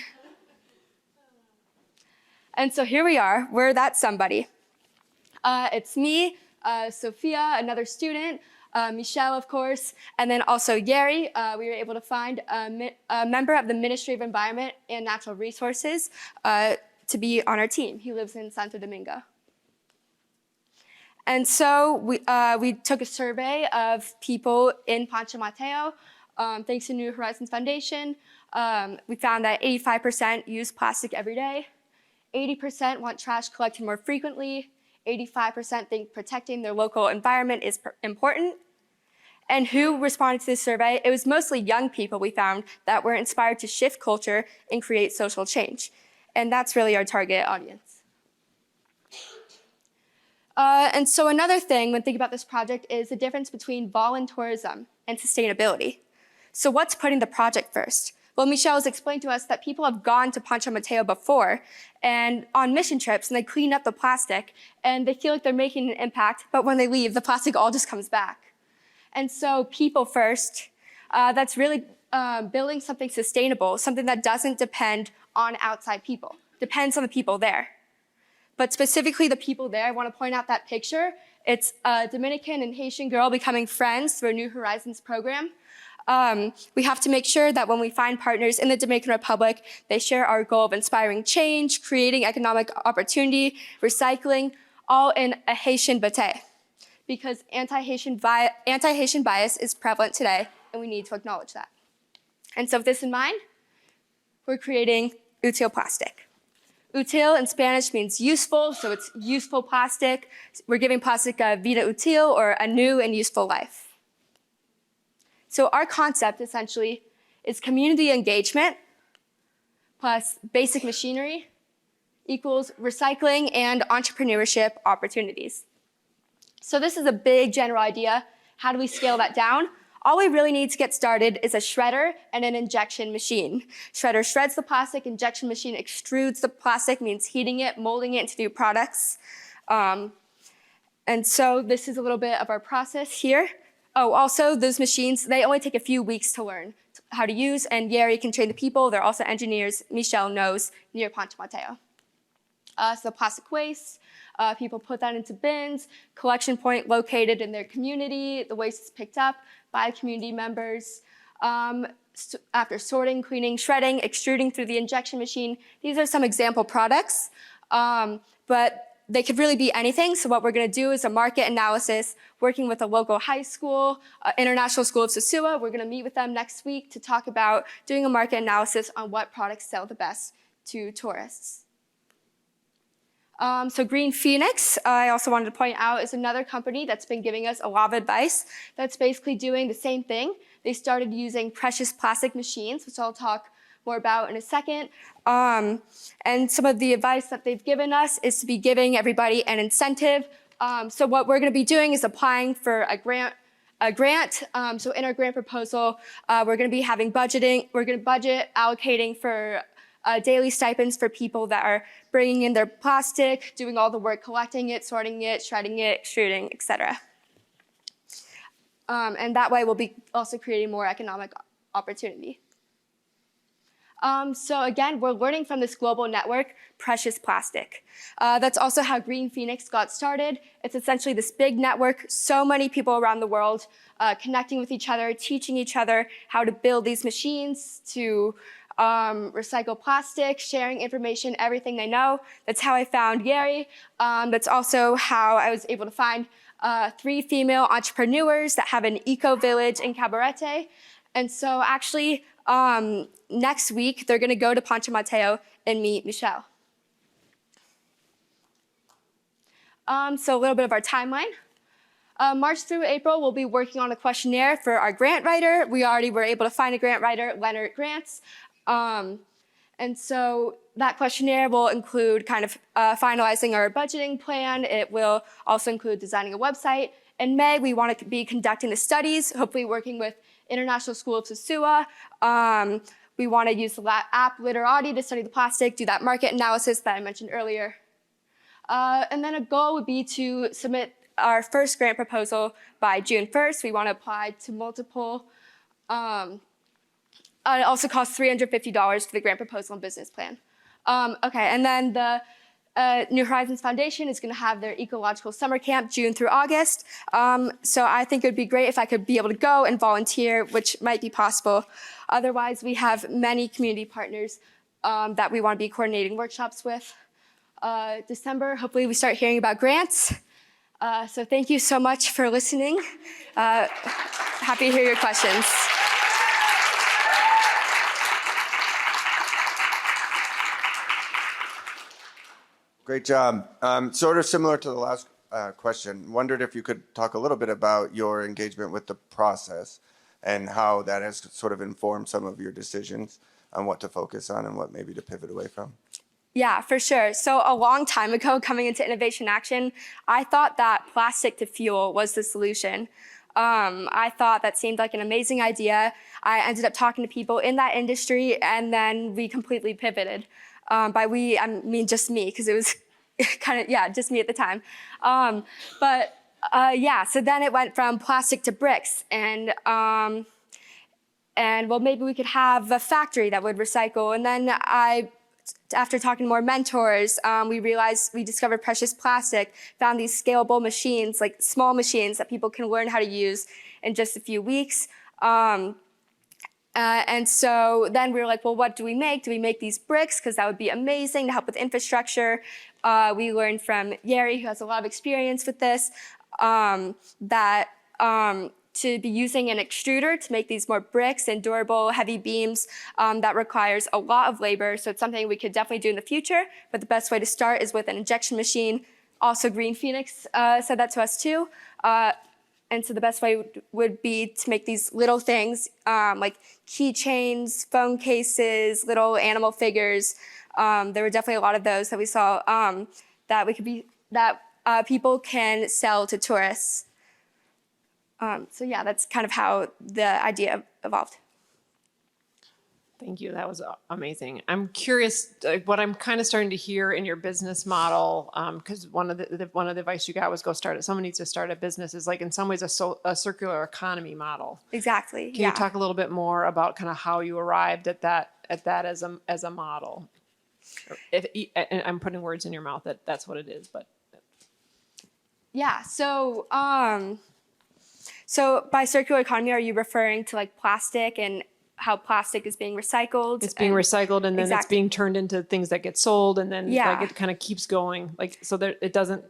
And so here we are. We're that somebody. It's me, Sophia, another student, Michelle, of course, and then also Yeri. We were able to find a member of the Ministry of Environment and Natural Resources to be on our team. He lives in Santo Domingo. And so we took a survey of people in Pancho Mateo, thanks to New Horizons Foundation. We found that 85% use plastic every day, 80% want trash collected more frequently, 85% think protecting their local environment is important. And who responded to this survey? It was mostly young people we found that were inspired to shift culture and create social change. And that's really our target audience. And so another thing when thinking about this project is the difference between volunteerism and sustainability. So what's putting the project first? Well, Michelle has explained to us that people have gone to Pancho Mateo before and on mission trips and they clean up the plastic and they feel like they're making an impact, but when they leave, the plastic all just comes back. And so people first, that's really building something sustainable, something that doesn't depend on outside people, depends on the people there. But specifically the people there, I want to point out that picture. It's a Dominican and Haitian girl becoming friends through a New Horizons program. We have to make sure that when we find partners in the Dominican Republic, they share our goal of inspiring change, creating economic opportunity, recycling, all in a Haitian bate. Because anti-Haitian bias is prevalent today, and we need to acknowledge that. And so with this in mind, we're creating Util Plastic. Util in Spanish means useful, so it's useful plastic. We're giving plastic a vida útil, or a new and useful life. So our concept essentially is community engagement plus basic machinery equals recycling and entrepreneurship opportunities. So this is a big general idea. How do we scale that down? All we really need to get started is a shredder and an injection machine. Shredder shreds the plastic, injection machine extrudes the plastic, means heating it, molding it into new products. And so this is a little bit of our process here. Oh, also those machines, they only take a few weeks to learn how to use, and Yeri can train the people. They're also engineers, Michelle knows, near Pancho Mateo. So plastic waste, people put that into bins, collection point located in their community, the waste is picked up by community members. After sorting, cleaning, shredding, extruding through the injection machine, these are some example products. But they could really be anything. So what we're going to do is a market analysis, working with a local high school, International School of Sosua. We're going to meet with them next week to talk about doing a market analysis on what products sell the best to tourists. So Green Phoenix, I also wanted to point out, is another company that's been giving us a lot of advice that's basically doing the same thing. They started using precious plastic machines, which I'll talk more about in a second. And some of the advice that they've given us is to be giving everybody an incentive. So what we're going to be doing is applying for a grant. So in our grant proposal, we're going to be having budgeting. We're going to budget allocating for daily stipends for people that are bringing in their plastic, doing all the work, collecting it, sorting it, shredding it, extruding, etc. And that way we'll be also creating more economic opportunity. So again, we're learning from this global network, Precious Plastic. That's also how Green Phoenix got started. It's essentially this big network, so many people around the world connecting with each other, teaching each other how to build these machines, to recycle plastic, sharing information, everything they know. That's how I found Yeri. That's also how I was able to find 3 female entrepreneurs that have an eco-village in Cabarete. And so actually, next week, they're going to go to Pancho Mateo and meet Michelle. So a little bit of our timeline. March through April, we'll be working on a questionnaire for our grant writer. We already were able to find a grant writer, Leonard Grants. And so that questionnaire will include kind of finalizing our budgeting plan. It will also include designing a website. In May, we want to be conducting the studies, hopefully working with International School of Sosua. We want to use the app Literati to study the plastic, do that market analysis that I mentioned earlier. And then a goal would be to submit our first grant proposal by June 1st. We want to apply to multiple. It also costs $350 for the grant proposal and business plan. Okay, and then the New Horizons Foundation is going to have their ecological summer camp June through August. So I think it would be great if I could be able to go and volunteer, which might be possible. Otherwise, we have many community partners that we want to be coordinating workshops with. December, hopefully we start hearing about grants. So thank you so much for listening. Happy to hear your questions. Great job. Sort of similar to the last question, wondered if you could talk a little bit about your engagement with the process and how that has sort of informed some of your decisions on what to focus on and what maybe to pivot away from. Yeah, for sure. So a long time ago, coming into Innovation Action, I thought that plastic to fuel was the solution. I thought that seemed like an amazing idea. I ended up talking to people in that industry, and then we completely pivoted. By we, I mean just me, because it was kind of, yeah, just me at the time. Yeah, so then it went from plastic to bricks, and well, maybe we could have a factory that would recycle. And then after talking to more mentors, we discovered Precious Plastic, found these scalable machines, like small machines that people can learn how to use in just a few weeks. And so then we were like, well, what do we make? Do we make these bricks? Because that would be amazing to help with infrastructure. We learned from Yeri, who has a lot of experience with this, that to be using an extruder to make these more bricks and durable, heavy beams, that requires a lot of labor. So it's something we could definitely do in the future. But the best way to start is with an injection machine. Also, Green Phoenix said that to us too. And so the best way would be to make these little things like keychains, phone cases, little animal figures. There were definitely a lot of those that we saw that people can sell to tourists. So yeah, that's kind of how the idea evolved. Thank you. That was amazing. I'm curious, what I'm kind of starting to hear in your business model, because one of the advice you got was someone needs to start a business, is like in some ways a circular economy model. Exactly. Can you talk a little bit more about kind of how you arrived at that as a model? And I'm putting words in your mouth that's what it is, but. Yeah. So by circular economy, are you referring to like plastic and how plastic is being recycled. It's being recycled and then it's Exactly. being turned into things that get sold and then Yeah. like it kind of keeps going. Like so that it doesn't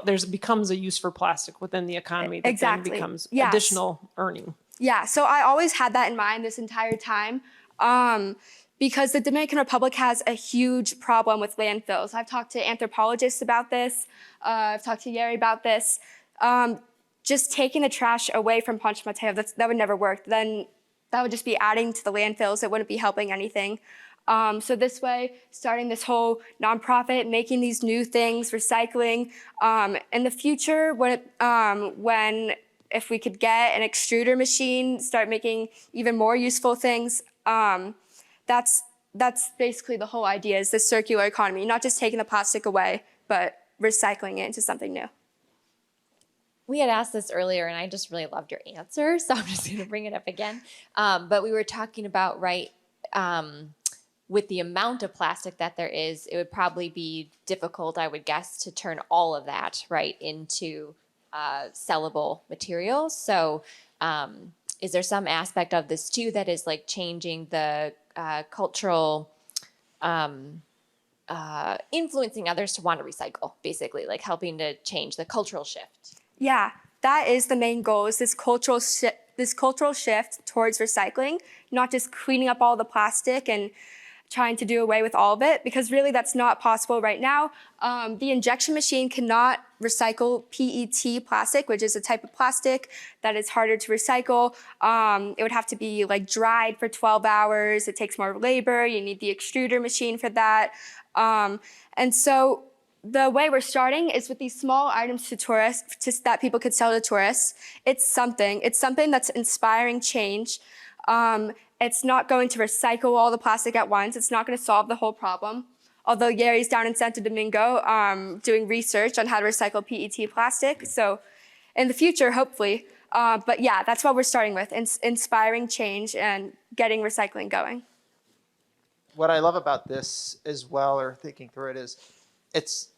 there's becomes a use for plastic within the economy that Exactly. then becomes Yes. additional earning. Yeah, so I always had that in mind this entire time because the Dominican Republic has a huge problem with landfills. I've talked to anthropologists about this. I've talked to Yeri about this. Just taking the trash away from Ponce Mateo, that would never work. Then that would just be adding to the landfills. It wouldn't be helping anything. So this way, starting this whole nonprofit, making these new things, recycling. In the future, if we could get an extruder machine, start making even more useful things, that's basically the whole idea, is the circular economy, not just taking the plastic away, but recycling it into something new. We had asked this earlier, and I just really loved your answer, so I'm just going to bring it up again. But we were talking about, with the amount of plastic that there is, it would probably be difficult, I would guess, to turn all of that, into sellable materials. So is there some aspect of this, too, that is, changing the cultural influencing others to want to recycle, basically, helping to change the cultural shift? Yeah, that is the main goal, is this cultural shift towards recycling, not just cleaning up all the plastic and trying to do away with all of it, because really that's not possible right now. The injection machine cannot recycle PET plastic, which is a type of plastic that is harder to recycle. It would have to be dried for 12 hours. It takes more labor. You need the extruder machine for that. And so the way we're starting is with these small items to tourists, that people could sell to tourists. It's something that's inspiring change. It's not going to recycle all the plastic at once. It's not going to solve the whole problem. Although Yeri's down in Santo Domingo doing research on how to recycle PET plastic. So in the future, hopefully. But yeah, that's what we're starting with, inspiring change and getting recycling going. What I love about this as well, or thinking through it, is it's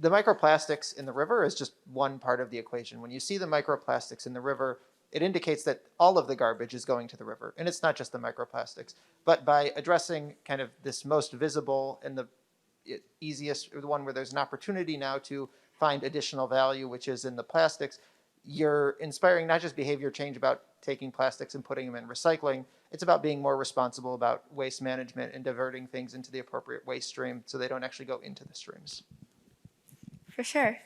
the microplastics in the river is just one part of the equation. When you see the microplastics in the river, it indicates that all of the garbage is going to the river. And it's not just the microplastics. But by addressing kind of this most visible and the easiest, the one where there's an opportunity now to find additional value, which is in the plastics, you're inspiring not just behavior change about taking plastics and putting them in recycling. It's about being more responsible about waste management and diverting things into the appropriate waste stream so they don't actually go into the streams. For sure.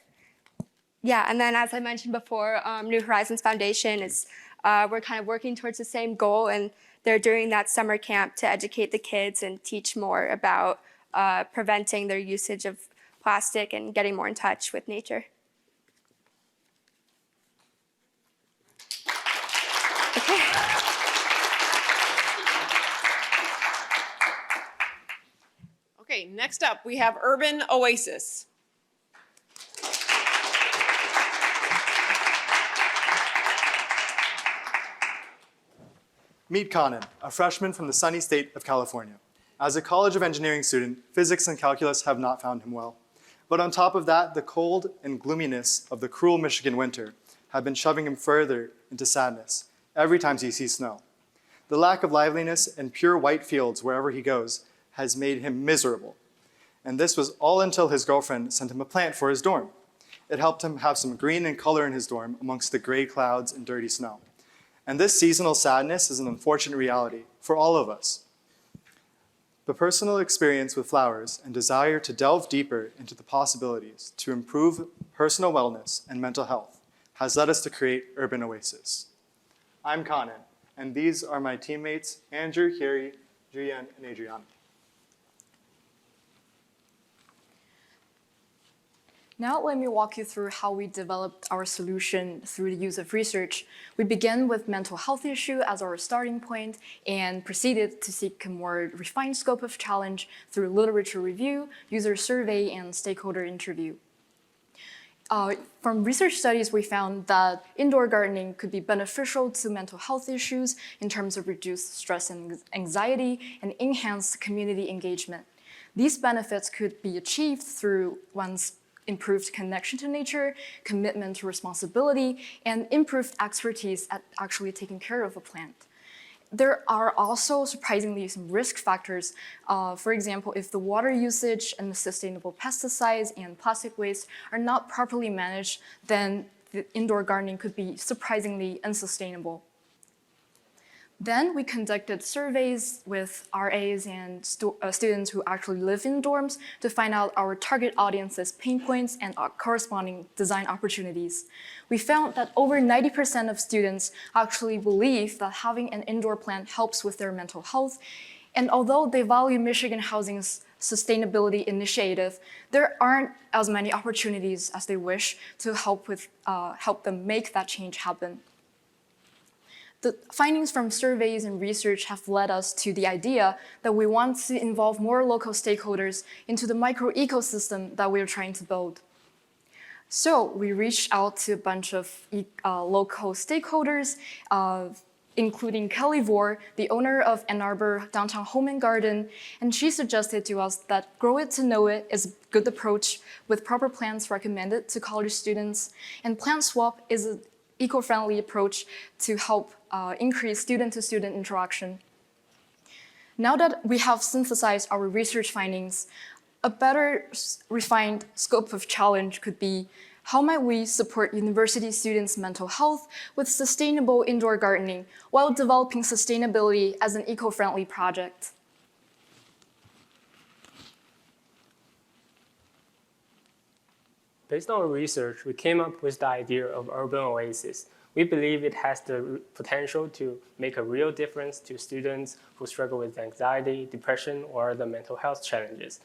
Yeah, and then as I mentioned before, New Horizons Foundation is, we're kind of working towards the same goal, and they're doing that summer camp to educate the kids and teach more about preventing their usage of plastic and getting more in touch with nature. Okay. Okay, next up we have Urban Oasis. Meet Conan, a freshman from the sunny state of California. As a College of Engineering student, physics and calculus have not found him well. But on top of that, the cold and gloominess of the cruel Michigan winter have been shoving him further into sadness every time he sees snow. The lack of liveliness and pure white fields wherever he goes has made him miserable. And this was all until his girlfriend sent him a plant for his dorm. It helped him have some green and color in his dorm amongst the gray clouds and dirty snow. And this seasonal sadness is an unfortunate reality for all of us. The personal experience with flowers and desire to delve deeper into the possibilities to improve personal wellness and mental health has led us to create Urban Oasis. I'm Conan, and these are my teammates, Andrew, Yeri, Julian, and Adriana. Now let me walk you through how we developed our solution through the use of research. We began with mental health issue as our starting point and proceeded to seek a more refined scope of challenge through literature review, user survey, and stakeholder interview. From research studies, we found that indoor gardening could be beneficial to mental health issues in terms of reduced stress and anxiety and enhanced community engagement. These benefits could be achieved through one's improved connection to nature, commitment to responsibility, and improved expertise at actually taking care of a plant. there are also surprisingly some risk factors. For example, if the water usage and the sustainable pesticides and plastic waste are not properly managed, then the indoor gardening could be surprisingly unsustainable. Then we conducted surveys with RAs and students who actually live in dorms to find out our target audience's pain points and corresponding design opportunities. We found that over 90% of students actually believe that having an indoor plant helps with their mental health. And although they value Michigan Housing's sustainability initiative, there aren't as many opportunities as they wish to help them make that change happen. The findings from surveys and research have led us to the idea that we want to involve more local stakeholders into the micro-ecosystem that we're trying to build. So we reached out to a bunch of local stakeholders, including Kelly Vore, the owner of Ann Arbor Downtown Home and Garden, and she suggested to us that grow it to know it is a good approach with proper plants recommended to college students, and Plant Swap is an eco-friendly approach to help increase student-to-student interaction. Now that we have synthesized our research findings, a better refined scope of challenge could be how might we support university students' mental health with sustainable indoor gardening while developing sustainability as an eco-friendly project? Based on our research, we came up with the idea of urban oasis. We believe it has the potential to make a real difference to students who struggle with anxiety, depression, or other mental health challenges.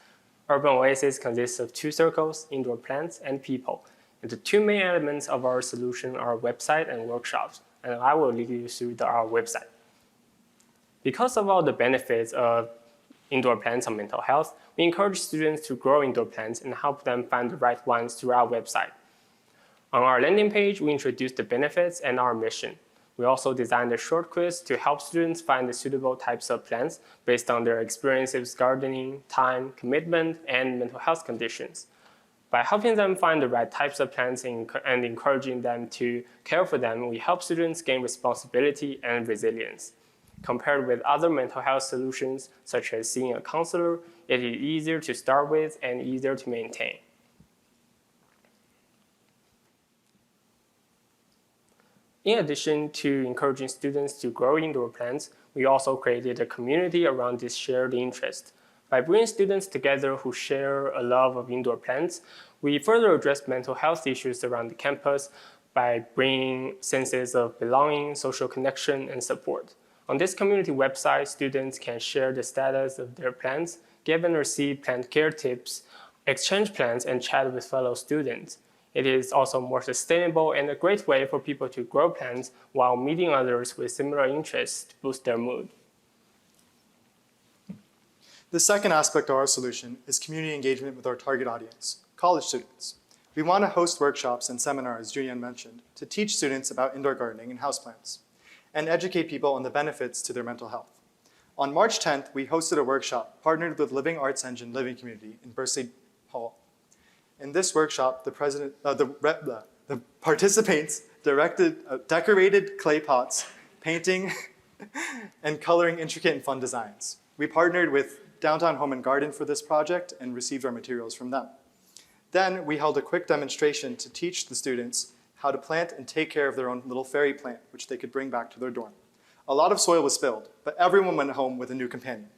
Urban oasis consists of 2 circles, indoor plants, and people. And the 2 main elements of our solution are website and workshops, and I will lead you through our website. Because of all the benefits of indoor plants on mental health, we encourage students to grow indoor plants and help them find the right ones through our website. On our landing page, we introduce the benefits and our mission. We also designed a short quiz to help students find the suitable types of plants based on their experiences with gardening, time, commitment, and mental health conditions. By helping them find the right types of plants and encouraging them to care for them, we help students gain responsibility and resilience. Compared with other mental health solutions, such as seeing a counselor, it is easier to start with and easier to maintain. In addition to encouraging students to grow indoor plants, we also created a community around this shared interest. By bringing students together who share a love of indoor plants, we further address mental health issues around the campus by bringing senses of belonging, social connection, and support. On this community website, students can share the status of their plants, give and receive plant care tips, exchange plants, and chat with fellow students. It is also more sustainable and a great way for people to grow plants while meeting others with similar interests to boost their mood. The second aspect of our solution is community engagement with our target audience, college students. We want to host workshops and seminars, Julian mentioned, to teach students about indoor gardening and houseplants, and educate people on the benefits to their mental health. On March 10th, we hosted a workshop partnered with Living Arts Engine Living Community in Berkeley Hall. In this workshop, the participants decorated clay pots, painting, and coloring intricate and fun designs. We partnered with Downtown Home and Garden for this project and received our materials from them. Then we held a quick demonstration to teach the students how to plant and take care of their own little fairy plant, which they could bring back to their dorm. A lot of soil was spilled, but everyone went home with a new companion.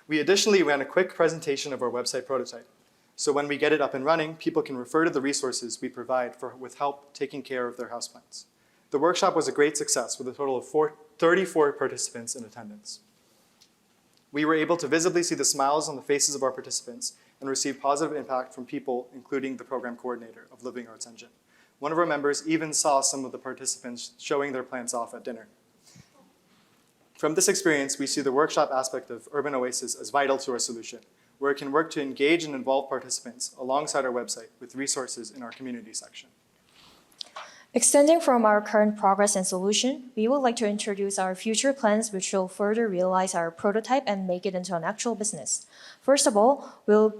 We additionally ran a quick presentation of our website prototype. So when we get it up and running, people can refer to the resources we provide with help taking care of their houseplants. The workshop was a great success with a total of 34 participants in attendance. We were able to visibly see the smiles on the faces of our participants and receive positive impact from people, including the program coordinator of Living Arts Engine. One of our members even saw some of the participants showing their plants off at dinner. From this experience, we see the workshop aspect of Urban Oasis as vital to our solution, where it can work to engage and involve participants alongside our website with resources in our community section. Extending from our current progress and solution, we would like to introduce our future plans which will further realize our prototype and make it into an actual business. First of all, we'll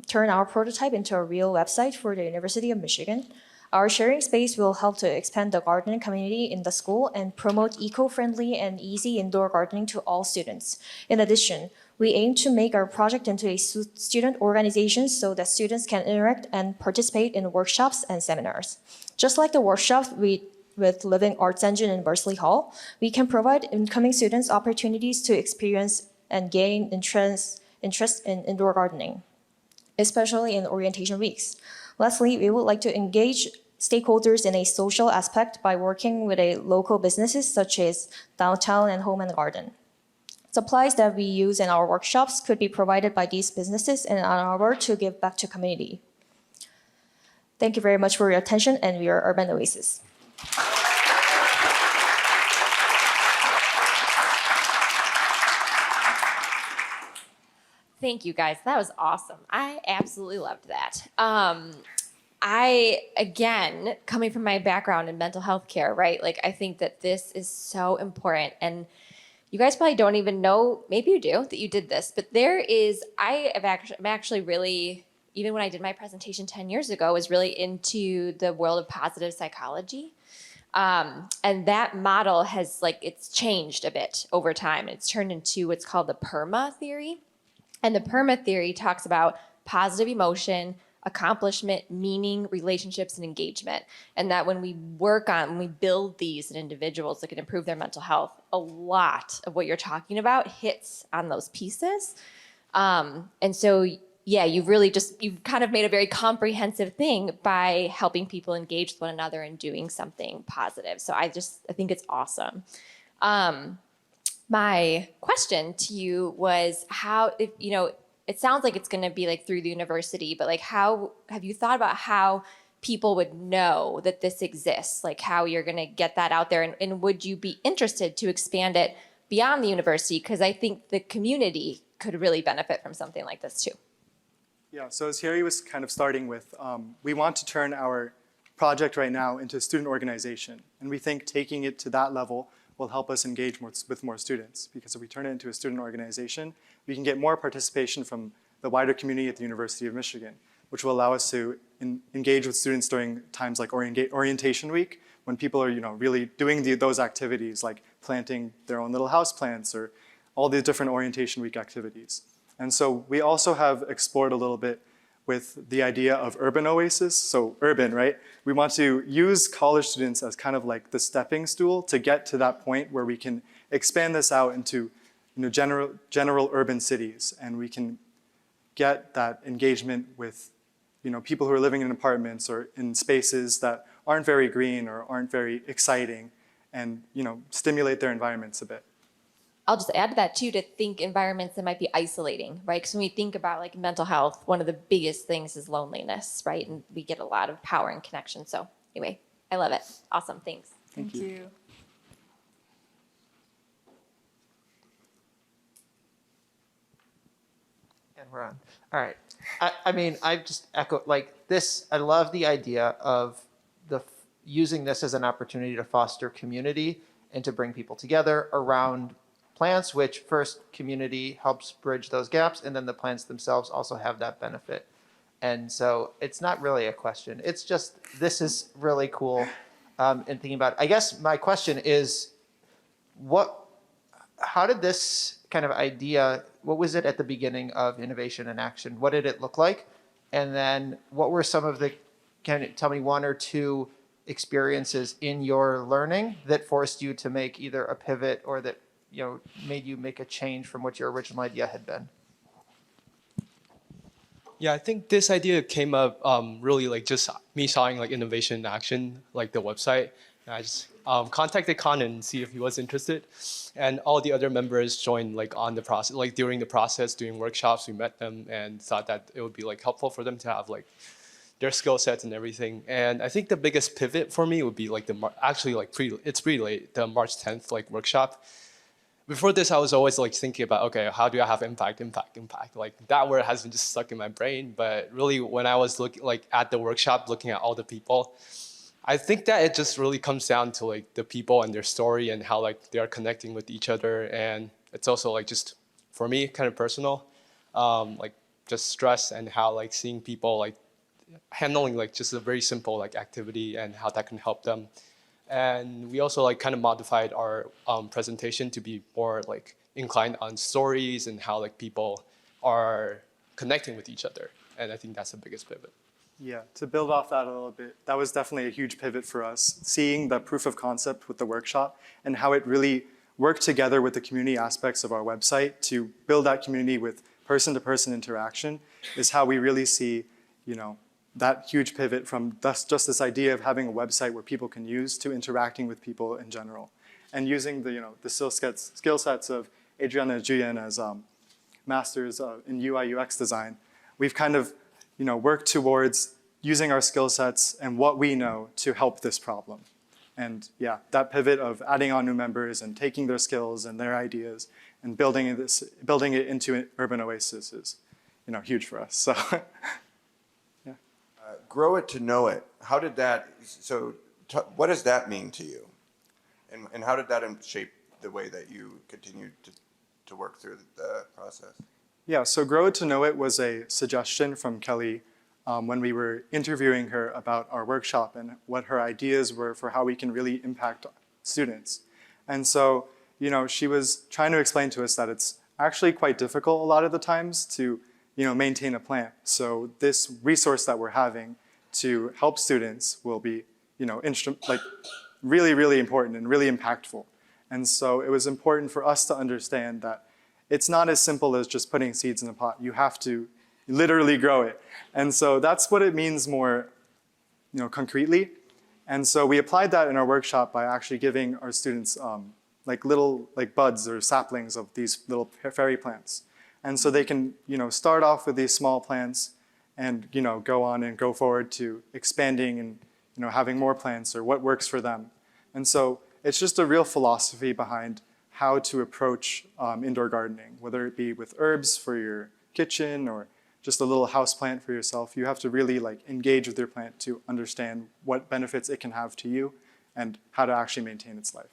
turn our prototype into a real website for the University of Michigan. Our sharing space will help to expand the gardening community in the school and promote eco-friendly and easy indoor gardening to all students. In addition, we aim to make our project into a student organization so that students can interact and participate in workshops and seminars. Just like the workshops with Living Arts Engine in Bursley Hall, we can provide incoming students opportunities to experience and gain interest in indoor gardening, especially in orientation weeks. Lastly, we would like to engage stakeholders in a social aspect by working with local businesses such as Downtown and Home and Garden. Supplies that we use in our workshops could be provided by these businesses and on our work to give back to community. Thank you very much for your attention, and we are Urban Oasis. Thank you guys. That was awesome. I absolutely loved that. Again, coming from my background in mental health care, right? Like, I think that this is so important. And you guys probably don't even know, maybe you do, that you did this, but I'm actually really, even when I did my presentation 10 years ago, was really into the world of positive psychology. And that model has, it's changed a bit over time. It's turned into what's called the PERMA theory. And the PERMA theory talks about positive emotion, accomplishment, meaning, relationships, and engagement. And that when we build these in individuals that can improve their mental health, a lot of what you're talking about hits on those pieces. And so, yeah, you've kind of made a very comprehensive thing by helping people engage with one another and doing something positive. So I think it's awesome. My question to you was it sounds like it's going to be through the university, but how have you thought about how people would know that this exists? How you're going to get that out there, and would you be interested to expand it beyond the university? Because I think the community could really benefit from something like this too. Yeah, so as Harry was kind of starting with, we want to turn our project right now into a student organization. And we think taking it to that level will help us engage with more students. Because if we turn it into a student organization, we can get more participation from the wider community at the University of Michigan, which will allow us to engage with students during times like orientation week, when people are really doing those activities like planting their own little house plants or all the different orientation week activities. And so we also have explored a little bit with the idea of urban oasis. So urban, right? We want to use college students as kind of like the stepping stool to get to that point where we can expand this out into general urban cities, and we can get that engagement with people who are living in apartments or in spaces that aren't very green or aren't very exciting, and stimulate their environments a bit. I'll just add to that too, to think environments that might be isolating, right? Because when we think about mental health, one of the biggest things is loneliness, right? And we get a lot of power and connection. So anyway, I love it. Awesome, thanks. Thank you. And we're on. All right. I just echo this. I love the idea of using this as an opportunity to foster community and to bring people together around plants, which first community helps bridge those gaps, and then the plants themselves also have that benefit. And so it's not really a question. It's just, this is really cool. And thinking about it. I guess my question is, how did this kind of idea, what was it at the beginning of Innovation in Action? What did it look like? And then what were some of can you tell me one or two experiences in your learning that forced you to make either a pivot or that made you make a change from what your original idea had been? Yeah, I think this idea came up really just me saw Innovation in Action, the website. And I just contacted Khan and see if he was interested. And all the other members joined on the process, during the process, doing workshops, we met them and thought that it would be helpful for them to have their skill sets and everything. And I think the biggest pivot for me would be it's pretty late, the March 10th workshop. Before this, I was always thinking about, okay, how do I have impact? That word has been just stuck in my brain. But really, when I was looking at the workshop, looking at all the people, I think that it just really comes down to the people and their story and how they are connecting with each other. And it's also just for me kind of personal, just stress and how seeing people handling like just a very simple like activity and how that can help them. And we also like kind of modified our presentation to be more like inclined on stories and how like people are connecting with each other. And I think that's the biggest pivot. Yeah, to build off that a little bit, that was definitely a huge pivot for us, seeing the proof of concept with the workshop and how it really worked together with the community aspects of our website to build that community with person-to-person interaction is how we really see, that huge pivot from just this idea of having a website where people can use to interacting with people in general. And using the skill sets of Adriana and Julian as masters in UI UX design, we've kind of work towards using our skill sets and what we know to help this problem. And yeah, that pivot of adding on new members and taking their skills and their ideas and building it into Urban Oasis is, huge for us. So, yeah. Grow it to know it. How did that? What does that mean to you? And how did that shape the way that you continued to work through the process? Yeah, so Grow It to Know It was a suggestion from Kelly when we were interviewing her about our workshop and what her ideas were for how we can really impact students. And so, she was trying to explain to us that it's actually quite difficult a lot of the times to, maintain a plan. So this resource that we're having to help students will be, really, really important and really impactful. And so it was important for us to understand that it's not as simple as just putting seeds in a pot. You have to literally grow it. And so that's what it means more, concretely. And so we applied that in our workshop by actually giving our students little buds or saplings of these little fairy plants. And so they can, start off with these small plants and, go on and go forward to expanding and, having more plants or what works for them. And so it's just a real philosophy behind how to approach indoor gardening, whether it be with herbs for your kitchen or just a little house plant for yourself. You have to really engage with your plant to understand what benefits it can have to you and how to actually maintain its life.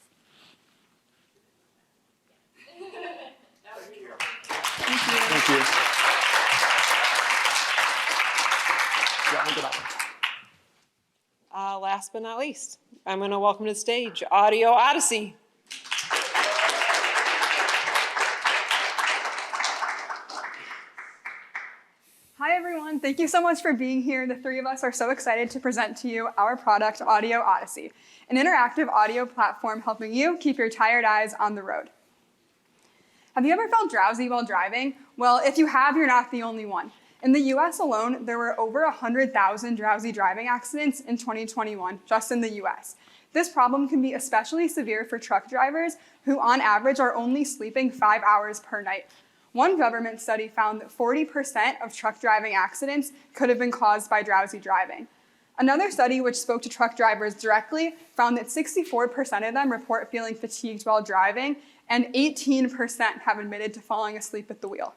Thank you. Last but not least, I'm going to welcome to the stage Audio Odyssey. Hi everyone, thank you so much for being here. The three of us are so excited to present to you our product, Audio Odyssey, an interactive audio platform helping you keep your tired eyes on the road. Have you ever felt drowsy while driving? Well, if you have, you're not the only one. In the US alone, there were over 100,000 drowsy driving accidents in 2021, just in the US. This problem can be especially severe for truck drivers who on average are only sleeping 5 hours per night. One government study found that 40% of truck driving accidents could have been caused by drowsy driving. Another study, which spoke to truck drivers directly, found that 64% of them report feeling fatigued while driving, and 18% have admitted to falling asleep at the wheel.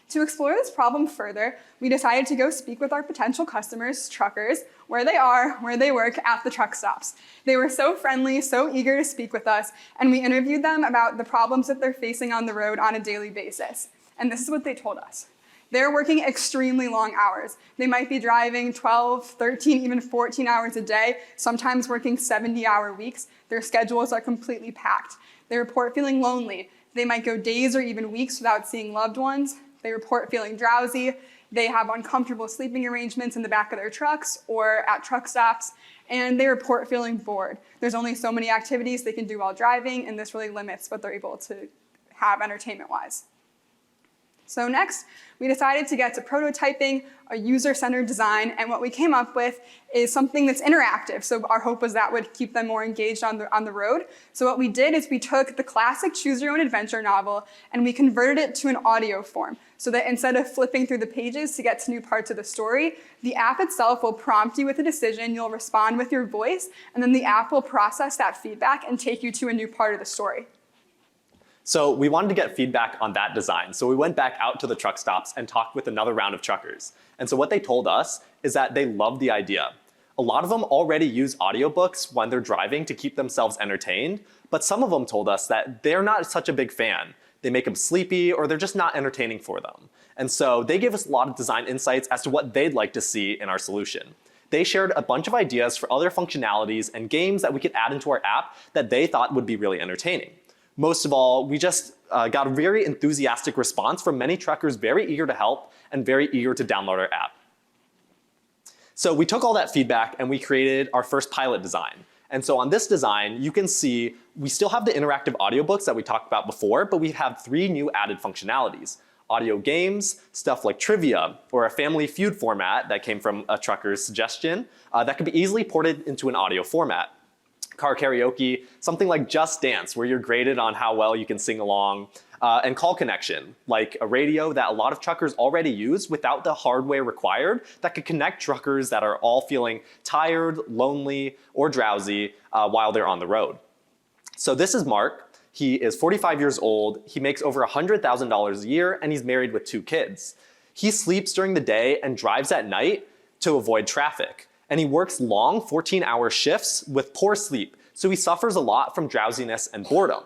To explore this problem further, we decided to go speak with our potential customers, truckers, where they are, where they work, at the truck stops. They were so friendly, so eager to speak with us, and we interviewed them about the problems that they're facing on the road on a daily basis. And this is what they told us. They're working extremely long hours. They might be driving 12, 13, even 14 hours a day, sometimes working 70-hour weeks. Their schedules are completely packed. They report feeling lonely. They might go days or even weeks without seeing loved ones. They report feeling drowsy. They have uncomfortable sleeping arrangements in the back of their trucks or at truck stops, and they report feeling bored. There's only so many activities they can do while driving, and this really limits what they're able to have entertainment-wise. So next, we decided to get to prototyping a user-centered design, and what we came up with is something that's interactive. So our hope was that would keep them more engaged on the road. So what we did is we took the classic choose your own adventure novel and we converted it to an audio form. So that instead of flipping through the pages to get to new parts of the story, the app itself will prompt you with a decision, you'll respond with your voice, and then the app will process that feedback and take you to a new part of the story. So we wanted to get feedback on that design. So we went back out to the truck stops and talked with another round of truckers. And so what they told us is that they love the idea. A lot of them already use audiobooks when they're driving to keep themselves entertained, but some of them told us that they're not such a big fan they make them sleepy, or they're just not entertaining for them. And so they gave us a lot of design insights as to what they'd like to see in our solution. They shared a bunch of ideas for other functionalities and games that we could add into our app that they thought would be really entertaining. Most of all, we just got a very enthusiastic response from many truckers very eager to help and very eager to download our app. So we took all that feedback and we created our first pilot design. And so on this design, you can see we still have the interactive audiobooks that we talked about before, but we have 3 new added functionalities. Audio games, stuff like trivia, or a family feud format that came from a trucker's suggestion that could be easily ported into an audio format. Car karaoke, something like Just Dance, where you're graded on how well you can sing along, and call connection, like a radio that a lot of truckers already use without the hardware required that could connect truckers that are all feeling tired, lonely, or drowsy while they're on the road. So this is Mark. He is 45 years old, he makes over $100,000 a year, and he's married with 2 kids. He sleeps during the day and drives at night to avoid traffic. And he works long 14-hour shifts with poor sleep, so he suffers a lot from drowsiness and boredom.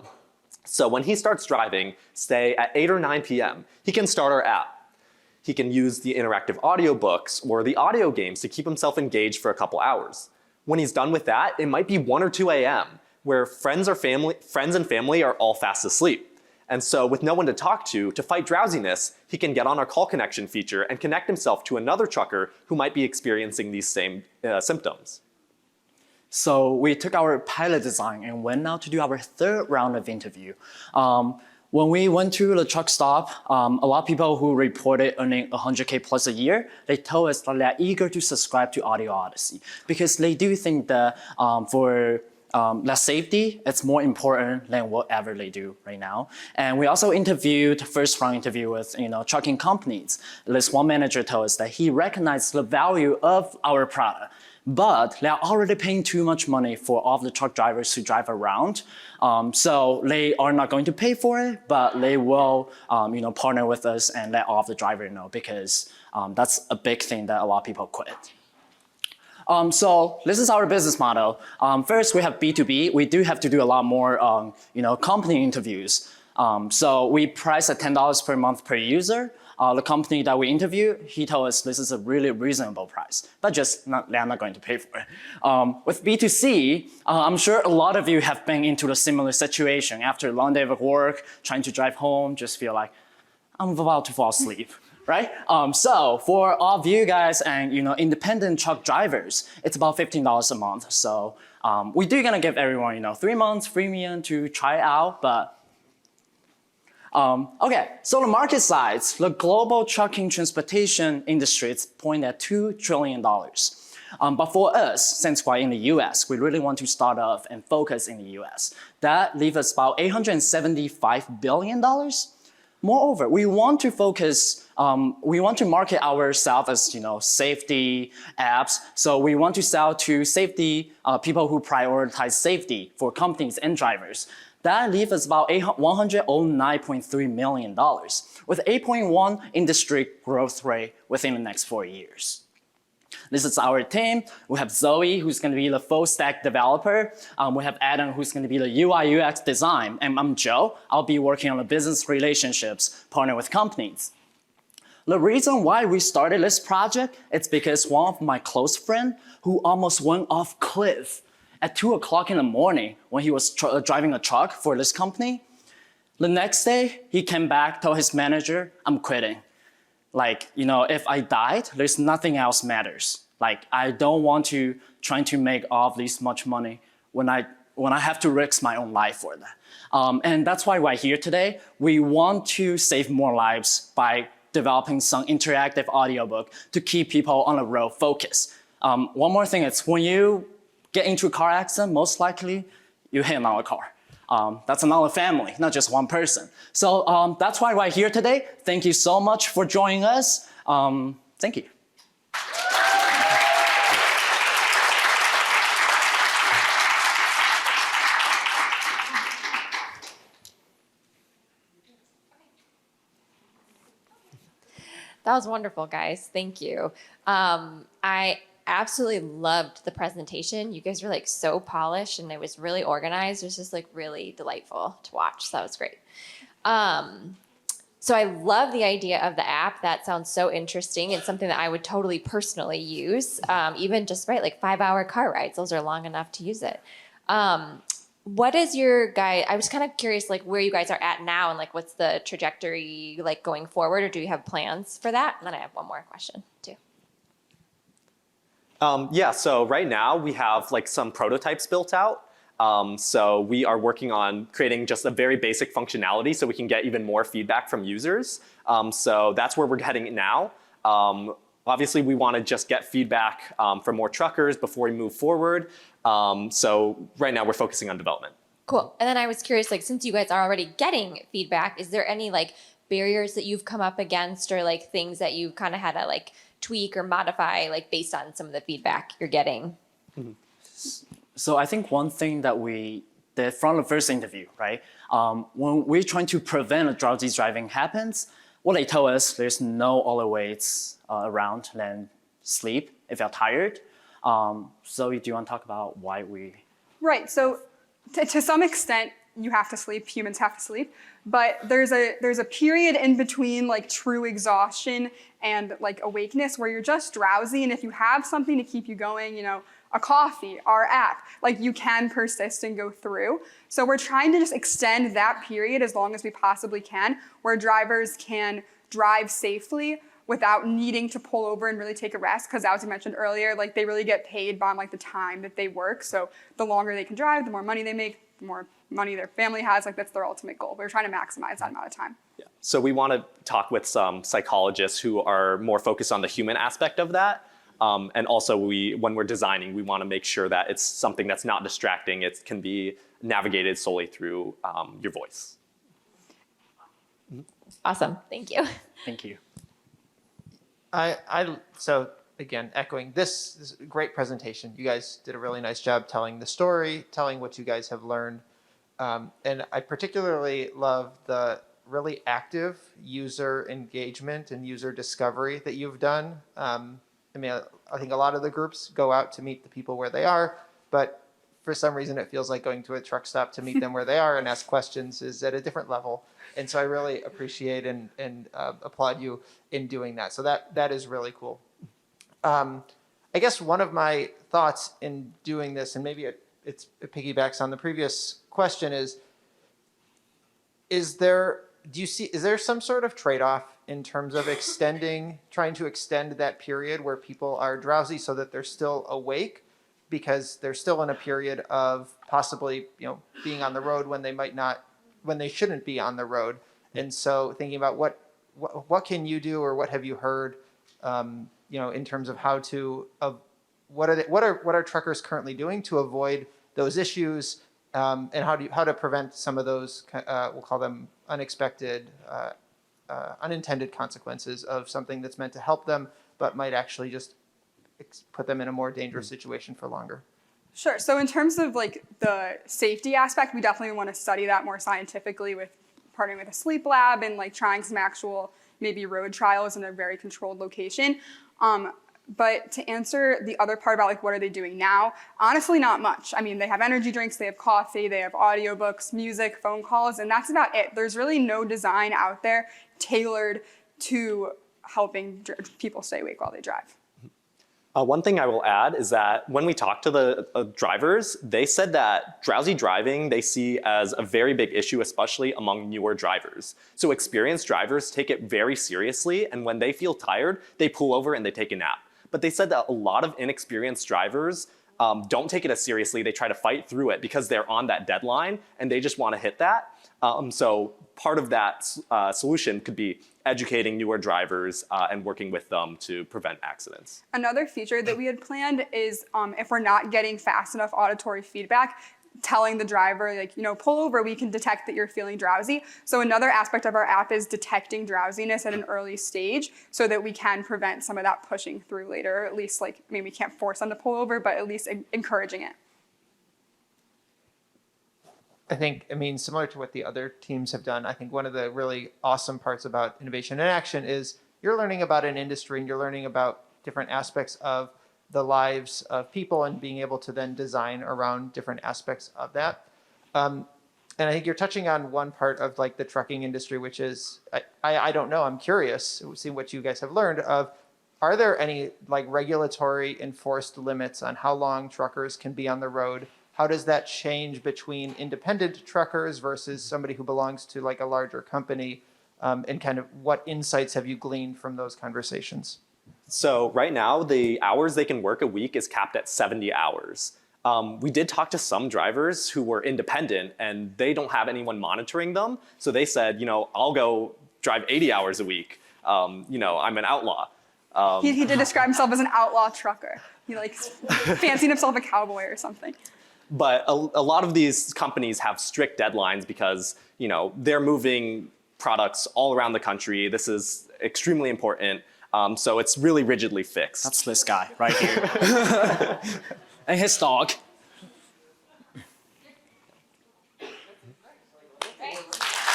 So when he starts driving, say at 8 or 9 p.m., he can start our app. He can use the interactive audiobooks or the audio games to keep himself engaged for a couple hours. When he's done with that, it might be 1 or 2 a.m., where friends and family are all fast asleep. And so with no one to talk to fight drowsiness, he can get on our call connection feature and connect himself to another trucker who might be experiencing these same symptoms. So we took our pilot design and went out to do our 3rd round of interview. When we went to the truck stop, a lot of people who reported earning 100K plus a year, they told us that they're eager to subscribe to Audio Odyssey because they do think that for less safety, it's more important than whatever they do right now. And we also interviewed, first round interview with trucking companies. This one manager told us that he recognized the value of our product, but they're already paying too much money for all the truck drivers who drive around. So they are not going to pay for it, but they will partner with us and let all of the drivers know because that's a big thing that a lot of people quit. So this is our business model. First, we have B2B. We do have to do a lot more, company interviews. So we price at $10 per month per user. The company that we interview, he told us this is a really reasonable price, but they're not going to pay for it. With B2C, I'm sure a lot of you have been into a similar situation after a long day of work, trying to drive home, just feel like I'm about to fall asleep. Right? So for all of you guys and independent truck drivers, it's about $15 a month. So we do gonna give everyone 3 months freemium to try it out, but okay. So the market size, the global trucking transportation industry is pointed at $2 trillion. But for us, since we're in the US, we really want to start off and focus in the US. That leaves us about $875 billion. Moreover, we want to focus, we want to market ourselves as safety apps. So we want to sell to safety people who prioritize safety for companies and drivers. That leaves us about $109.3 million with 8.1 industry growth rate within the next 4 years. This is our team. We have Zoe, who's going to be the full stack developer. We have Adam, who's going to be the UI UX design. And I'm Joe. I'll be working on the business relationships, partner with companies. The reason why we started this project, it's because one of my close friends who almost went off cliff at 2 o'clock in the morning when he was driving a truck for this company. The next day, he came back, told his manager, I'm quitting. If I died, there's nothing else matters. I don't want to try to make all of this much money when I have to risk my own life for that. And that's why we're here today. We want to save more lives by developing some interactive audiobook to keep people on the road focused. One more thing is when you get into a car accident, most likely you hit another car. That's another family, not just one person. So that's why we're here today. Thank you so much for joining us. Thank you. That was wonderful, guys. Thank you. I absolutely loved the presentation. You guys were so polished and it was really organized. It was just really delightful to watch. So that was great. So I love the idea of the app. That sounds so interesting. It's something that I would totally personally use, even just right, like 5-hour car rides. Those are long enough to use it. What is your guide? I was kind of curious, like where you guys are at now, and like what's the trajectory like going forward, or do you have plans for that? And then I have one more question too. Yeah, so right now we have like some prototypes built out. So we are working on creating just a very basic functionality so we can get even more feedback from users. So that's where we're heading now. Obviously, we want to just get feedback from more truckers before we move forward. So right now we're focusing on development. Cool. And then I was curious, like since you guys are already getting feedback, is there any like barriers that you've come up against, or like things that you've kind of had to like tweak or modify, like based on some of the feedback you're getting? So I think one thing that we did from the first interview, right? When we're trying to prevent a drowsy driving happens, what they tell us, there's no other ways around than sleep if you're tired. So do you want to talk about why we? Right. So to some extent, you have to sleep. Humans have to sleep. But there's a period in between like true exhaustion and like awakeness where you're just drowsy. And if you have something to keep you going, you know, a coffee, our app, like you can persist and go through. So we're trying to just extend that period as long as we possibly can, where drivers can drive safely without needing to pull over and really take a rest. Because as we mentioned earlier, like they really get paid by like the time that they work. So the longer they can drive, the more money they make, the more money their family has. Like that's their ultimate goal. We're trying to maximize that amount of time. Yeah. So we want to talk with some psychologists who are more focused on the human aspect of that. And also when we're designing, we want to make sure that it's something that's not distracting. It can be navigated solely through your voice. Awesome. Thank you. Thank you. So again, echoing this is a great presentation. You guys did a really nice job telling the story, telling what you guys have learned. And I particularly love the really active user engagement and user discovery that you've done. I mean, I think a lot of the groups go out to meet the people where they are, but for some reason it feels like going to a truck stop to meet them where they are and ask questions is at a different level. And so I really appreciate and applaud you in doing that. So that is really cool. I guess one of my thoughts in doing this, and maybe it piggybacks on the previous question, is there some sort of trade-off in terms of trying to extend that period where people are drowsy so that they're still awake, because they're still in a period of possibly, you know, being on the road when they shouldn't be on the road. And so thinking about what can you do, or what have you heard, you know, in terms of how to, what are truckers currently doing to avoid those issues, and how to prevent some of those, we'll call them unexpected, unintended consequences of something that's meant to help them, but might actually just put them in a more dangerous situation for longer. Sure. So in terms of like the safety aspect, we definitely want to study that more scientifically with partnering with a sleep lab and like trying some actual maybe road trials in a very controlled location. But to answer the other part about like what are they doing now, honestly, not much. I mean, they have energy drinks, they have coffee, they have audiobooks, music, phone calls, and that's about it. There's really no design out there tailored to helping people stay awake while they drive. One thing I will add is that when we talked to the drivers, they said that drowsy driving they see as a very big issue, especially among newer drivers. So experienced drivers take it very seriously, and when they feel tired, they pull over and they take a nap. But they said that a lot of inexperienced drivers don't take it as seriously. They try to fight through it because they're on that deadline and they just want to hit that. So part of that solution could be educating newer drivers and working with them to prevent accidents. Another feature that we had planned is if we're not getting fast enough auditory feedback, telling the driver, like, you know, pull over, we can detect that you're feeling drowsy. So another aspect of our app is detecting drowsiness at an early stage so that we can prevent some of that pushing through later, or at least like, I mean, we can't force them to pull over, but at least encouraging it. I think, I mean, similar to what the other teams have done, I think one of the really awesome parts about innovation in action is you're learning about an industry and you're learning about different aspects of the lives of people and being able to then design around different aspects of that. And I think you're touching on one part of like the trucking industry, which is, I don't know, I'm curious, see what you guys have learned of, are there any like regulatory enforced limits on how long truckers can be on the road? How does that change between independent truckers versus somebody who belongs to like a larger company? And kind of what insights have you gleaned from those conversations? So right now, the hours they can work a week is capped at 70 hours. We did talk to some drivers who were independent and they don't have anyone monitoring them. So they said, I'll go drive 80 hours a week. I'm an outlaw. He did describe himself as an outlaw trucker. He like fancied himself a cowboy or something. But a lot of these companies have strict deadlines because, they're moving products all around the country. This is extremely important. So it's really rigidly fixed. That's this guy right here. And his dog.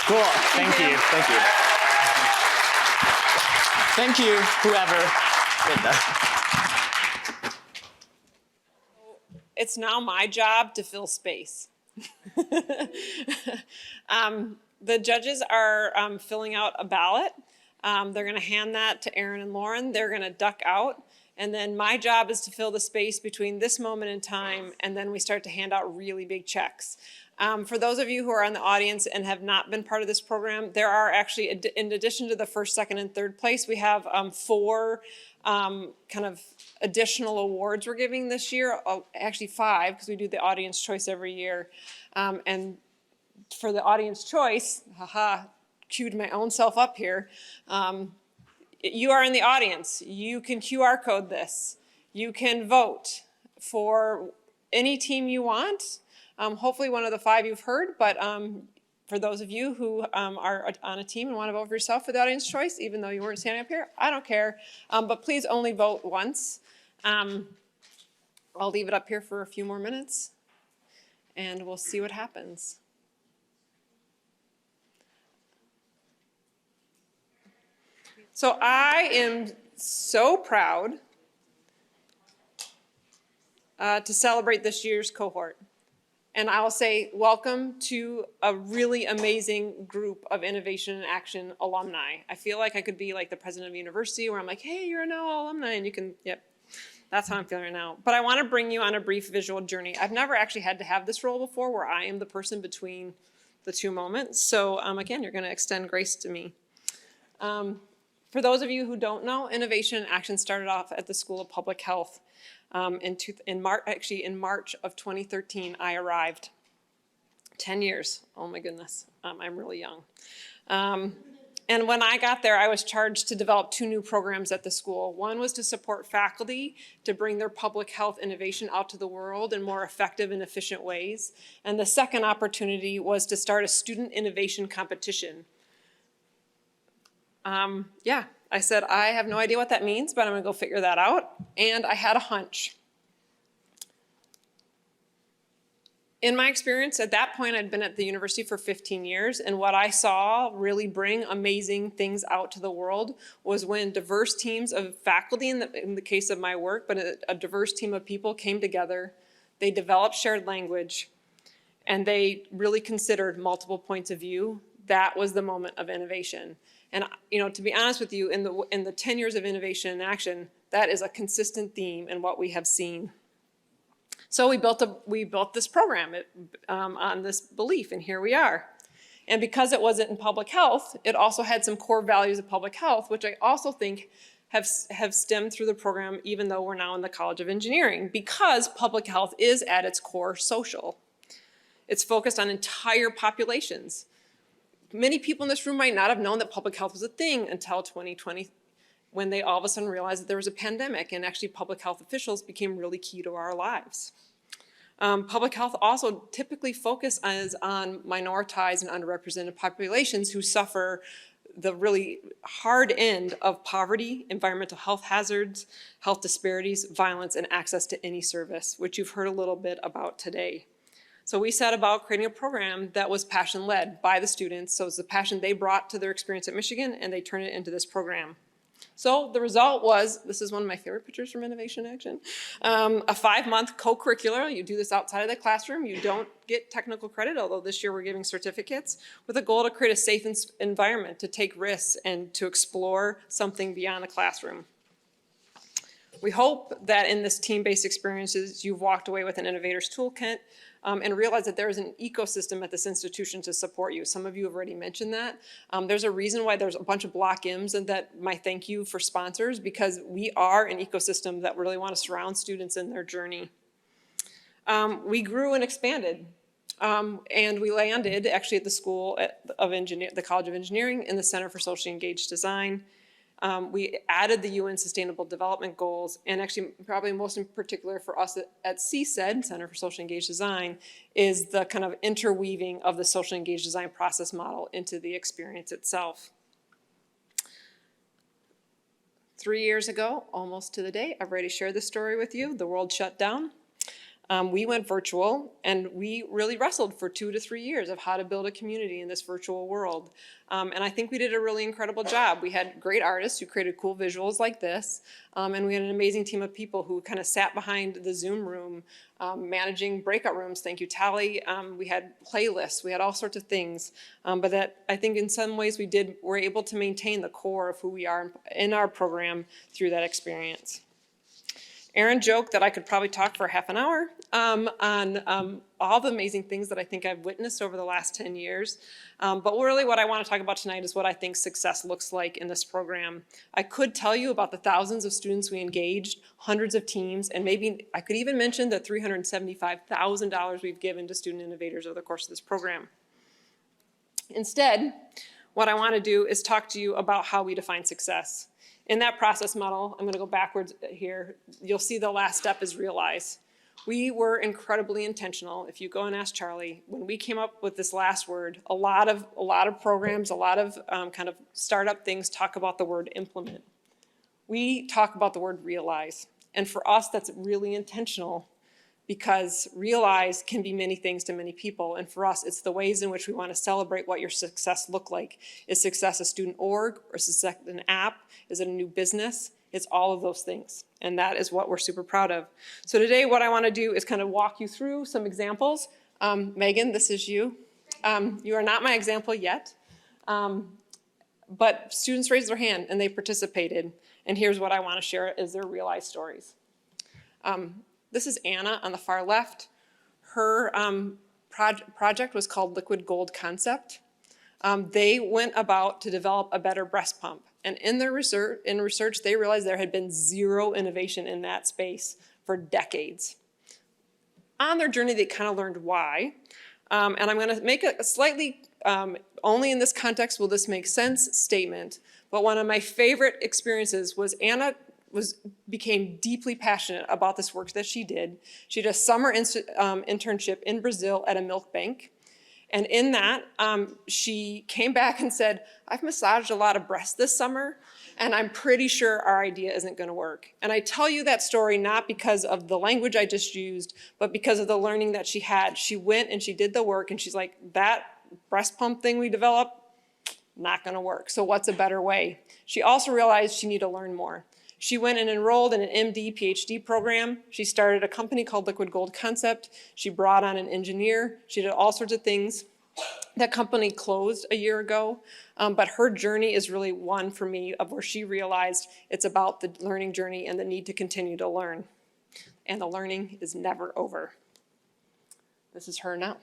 Cool. Thank you. Thank you. Thank you, whoever did that. It's now my job to fill space. The judges are filling out a ballot. They're going to hand that to Aaron and Lauren. They're going to duck out. And then my job is to fill the space between this moment in time and then we start to hand out really big checks. For those of you who are in the audience and have not been part of this program, there are actually, in addition to the first, second, and third place, we have 4 kind of additional awards we're giving this year. Actually 5, because we do the audience choice every year. And for the audience choice, queued my own self up here. You are in the audience. You can QR code this. You can vote for any team you want. Hopefully one of the 5 you've heard, but for those of you who are on a team and want to vote for yourself for the audience choice, even though you weren't standing up here, I don't care. But please only vote once. I'll leave it up here for a few more minutes and we'll see what happens. So I am so proud to celebrate this year's cohort. And I'll say welcome to a really amazing group of Innovation in Action alumni. I feel like I could be like the president of a university where I'm like, hey, you're a NOAA alumni, and you can, yep, that's how I'm feeling right now. But I want to bring you on a brief visual journey. I've never actually had to have this role before where I am the person between the 2 moments. So again, you're going to extend grace to me. For those of you who don't know, Innovation in Action started off at the School of Public Health. In March of 2013, I arrived. 10 years, oh my goodness, I'm really young. And when I got there, I was charged to develop 2 new programs at the school. One was to support faculty to bring their public health innovation out to the world in more effective and efficient ways. And the second opportunity was to start a student innovation competition. I said, I have no idea what that means, but I'm gonna go figure that out. And I had a hunch. In my experience, at that point, I'd been at the university for 15 years, and what I saw really bring amazing things out to the world was when diverse teams of faculty, in the case of my work, but a diverse team of people came together, they developed shared language, and they really considered multiple points of view. That was the moment of innovation. And to be honest with you, in the 10 years of Innovation in Action, that is a consistent theme in what we have seen. So we built this program on this belief, and here we are. And because it wasn't in public health, it also had some core values of public health, which I also think have stemmed through the program, even though we're now in the College of Engineering, because public health is at its core social. It's focused on entire populations. Many people in this room might not have known that public health was a thing until 2020, when they all of a sudden realized that there was a pandemic, and actually public health officials became really key to our lives. Public health also typically focuses on minoritized and underrepresented populations who suffer the really hard end of poverty, environmental health hazards, health disparities, violence, and access to any service, which you've heard a little bit about today. So we set about creating a program that was passion-led by the students. So it's the passion they brought to their experience at Michigan, and they turned it into this program. So the result was, this is one of my favorite pictures from Innovation Action, a 5-month co-curricular. You do this outside of the classroom. You don't get technical credit, although this year we're giving certificates, with a goal to create a safe environment to take risks and to explore something beyond the classroom. We hope that in this team-based experiences, you've walked away with an innovator's toolkit and realized that there is an ecosystem at this institution to support you. Some of you have already mentioned that. There's a reason why there's a bunch of block M's and that my thank you for sponsors, because we are an ecosystem that really want to surround students in their journey. We grew and expanded. And we landed actually at the the College of Engineering in the Center for Socially Engaged Design. We added the UN Sustainable Development Goals, and actually probably most in particular for us at CSED, Center for Socially Engaged Design, is the kind of interweaving of the socially engaged design process model into the experience itself. 3 years ago, almost to the day, I've already shared this story with you, the world shut down. We went virtual, and we really wrestled for 2 to 3 years of how to build a community in this virtual world. And I think we did a really incredible job. We had great artists who created cool visuals like this, and we had an amazing team of people who kind of sat behind the Zoom room, managing breakout rooms. Thank you, Tally. We had playlists. We had all sorts of things. But that I think in some ways we're able to maintain the core of who we are in our program through that experience. Aaron joked that I could probably talk for half an hour on all the amazing things that I think I've witnessed over the last 10 years. But really what I want to talk about tonight is what I think success looks like in this program. I could tell you about the thousands of students we engaged, hundreds of teams, and maybe I could even mention the $375,000 we've given to student innovators over the course of this program. Instead, what I want to do is talk to you about how we define success. In that process model, I'm going to go backwards here. You'll see the last step is realize. We were incredibly intentional. If you go and ask Charlie, when we came up with this last word, a lot of programs, a lot of kind of startup things talk about the word implement. We talk about the word realize. And for us, that's really intentional, because realize can be many things to many people. And for us, it's the ways in which we want to celebrate what your success look like. Is success a student org, or is success an app? Is it a new business? It's all of those things. And that is what we're super proud of. So today what I want to do is kind of walk you through some examples. Megan, this is you. You are not my example yet. But students raised their hand and they participated. And here's what I want to share is their real-life stories. This is Anna on the far left. Her project was called Liquid Gold Concept. They went about to develop a better breast pump. And in their research, they realized there had been zero innovation in that space for decades. On their journey, they kind of learned why. And I'm going to make a slightly, only in this context will this make sense statement. But one of my favorite experiences was Anna became deeply passionate about this work that she did. She did a summer internship in Brazil at a milk bank. And in that, she came back and said, I've massaged a lot of breasts this summer, and I'm pretty sure our idea isn't going to work. And I tell you that story not because of the language I just used, but because of the learning that she had. She went and she did the work, and she's like, that breast pump thing we developed, not going to work. So what's a better way? She also realized she needed to learn more. She went and enrolled in an MD, PhD program. She started a company called Liquid Gold Concept. She brought on an engineer. She did all sorts of things. That company closed a year ago, but her journey is really one for me of where she realized it's about the learning journey and the need to continue to learn. And the learning is never over. This is her now.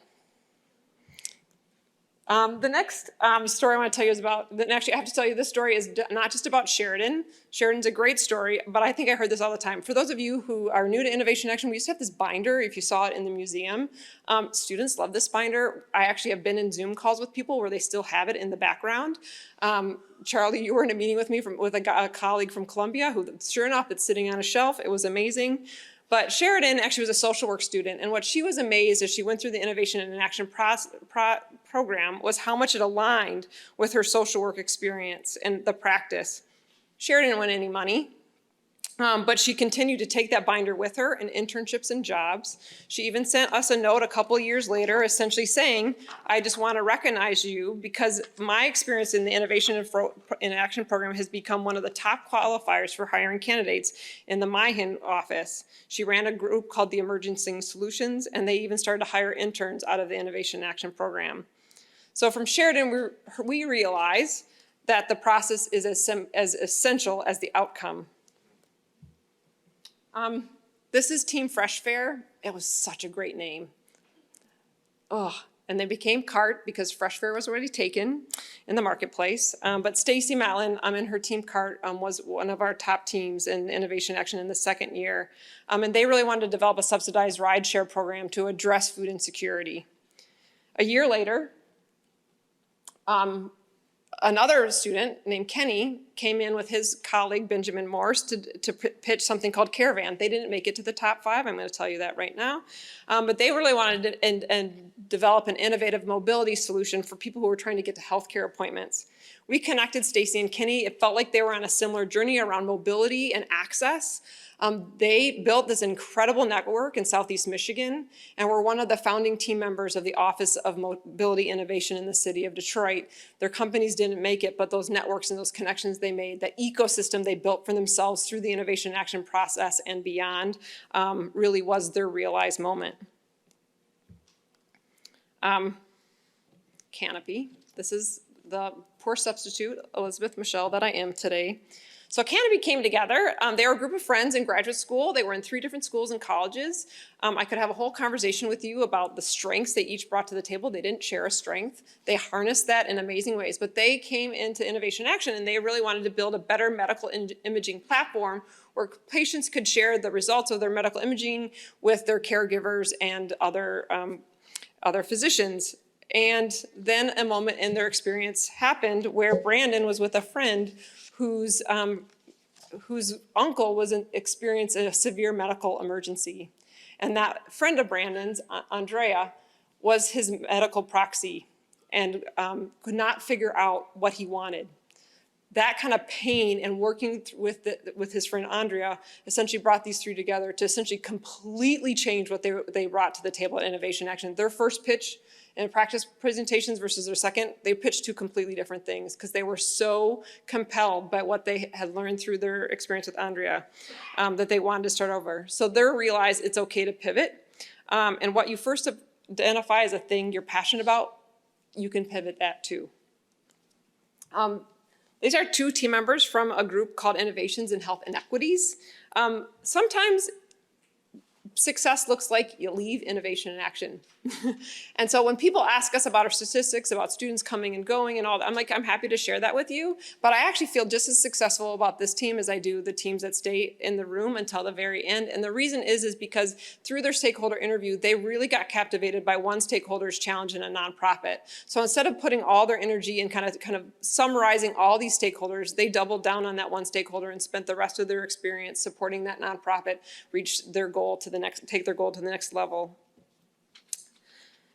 The next story I want to tell you is about, actually I have to tell you this story is not just about Sheridan. Sheridan's a great story, but I think I heard this all the time. For those of you who are new to Innovation Action, we used to have this binder, if you saw it in the museum. Students love this binder. I actually have been in Zoom calls with people where they still have it in the background. Charlie, you were in a meeting with me with a colleague from Columbia who, sure enough, it's sitting on a shelf. It was amazing. But Sheridan actually was a social work student, and what she was amazed as she went through the Innovation and Action program was how much it aligned with her social work experience and the practice. Sheridan didn't win any money. But she continued to take that binder with her in internships and jobs. She even sent us a note a couple years later essentially saying, I just want to recognize you because my experience in the Innovation in Action program has become one of the top qualifiers for hiring candidates in the Myhin office. She ran a group called the Emerging Solutions, and they even started to hire interns out of the Innovation in Action program. So from Sheridan, we realize that the process is as essential as the outcome. This is Team Fresh Fair. It was such a great name. Oh, and they became CART because Fresh Fair was already taken in the marketplace. But Stacy Matlin and her team CART was one of our top teams in Innovation Action in the second year. And they really wanted to develop a subsidized rideshare program to address food insecurity. A year later, another student named Kenny came in with his colleague Benjamin Morse to pitch something called Caravan. They didn't make it to the top 5, I'm going to tell you that right now. But they really wanted to and develop an innovative mobility solution for people who were trying to get to healthcare appointments. We connected Stacy and Kenny. It felt like they were on a similar journey around mobility and access. They built this incredible network in Southeast Michigan and were one of the founding team members of the Office of Mobility Innovation in the city of Detroit. Their companies didn't make it, but those networks and those connections they made, the ecosystem they built for themselves through the Innovation Action process and beyond, really was their realized moment. Canopy. This is the poor substitute, Elizabeth Michelle, that I am today. So Canopy came together. They were a group of friends in graduate school. They were in 3 different schools and colleges. I could have a whole conversation with you about the strengths they each brought to the table. They didn't share a strength. They harnessed that in amazing ways. But they came into Innovation Action and they really wanted to build a better medical imaging platform where patients could share the results of their medical imaging with their caregivers and other physicians. And then a moment in their experience happened where Brandon was with a friend whose uncle was experiencing a severe medical emergency. And that friend of Brandon's, Andrea, was his medical proxy and could not figure out what he wanted. That kind of pain and working with his friend Andrea essentially brought these 3 together to essentially completely change what they brought to the table at Innovation Action. Their first pitch in practice presentations versus their second, they pitched 2 completely different things because they were so compelled by what they had learned through their experience with Andrea that they wanted to start over. So they realized it's okay to pivot. And what you first identify as a thing you're passionate about, you can pivot that too. These are 2 team members from a group called Innovations in Health Inequities. Sometimes success looks like you leave Innovation in Action. And so when people ask us about our statistics, about students coming and going and all that, I'm happy to share that with you. But I actually feel just as successful about this team as I do the teams that stay in the room until the very end. And the reason is because through their stakeholder interview, they really got captivated by one stakeholder's challenge in a nonprofit. So instead of putting all their energy and kind of summarizing all these stakeholders, they doubled down on that one stakeholder and spent the rest of their experience supporting that nonprofit reach their goal to take their goal to the next level.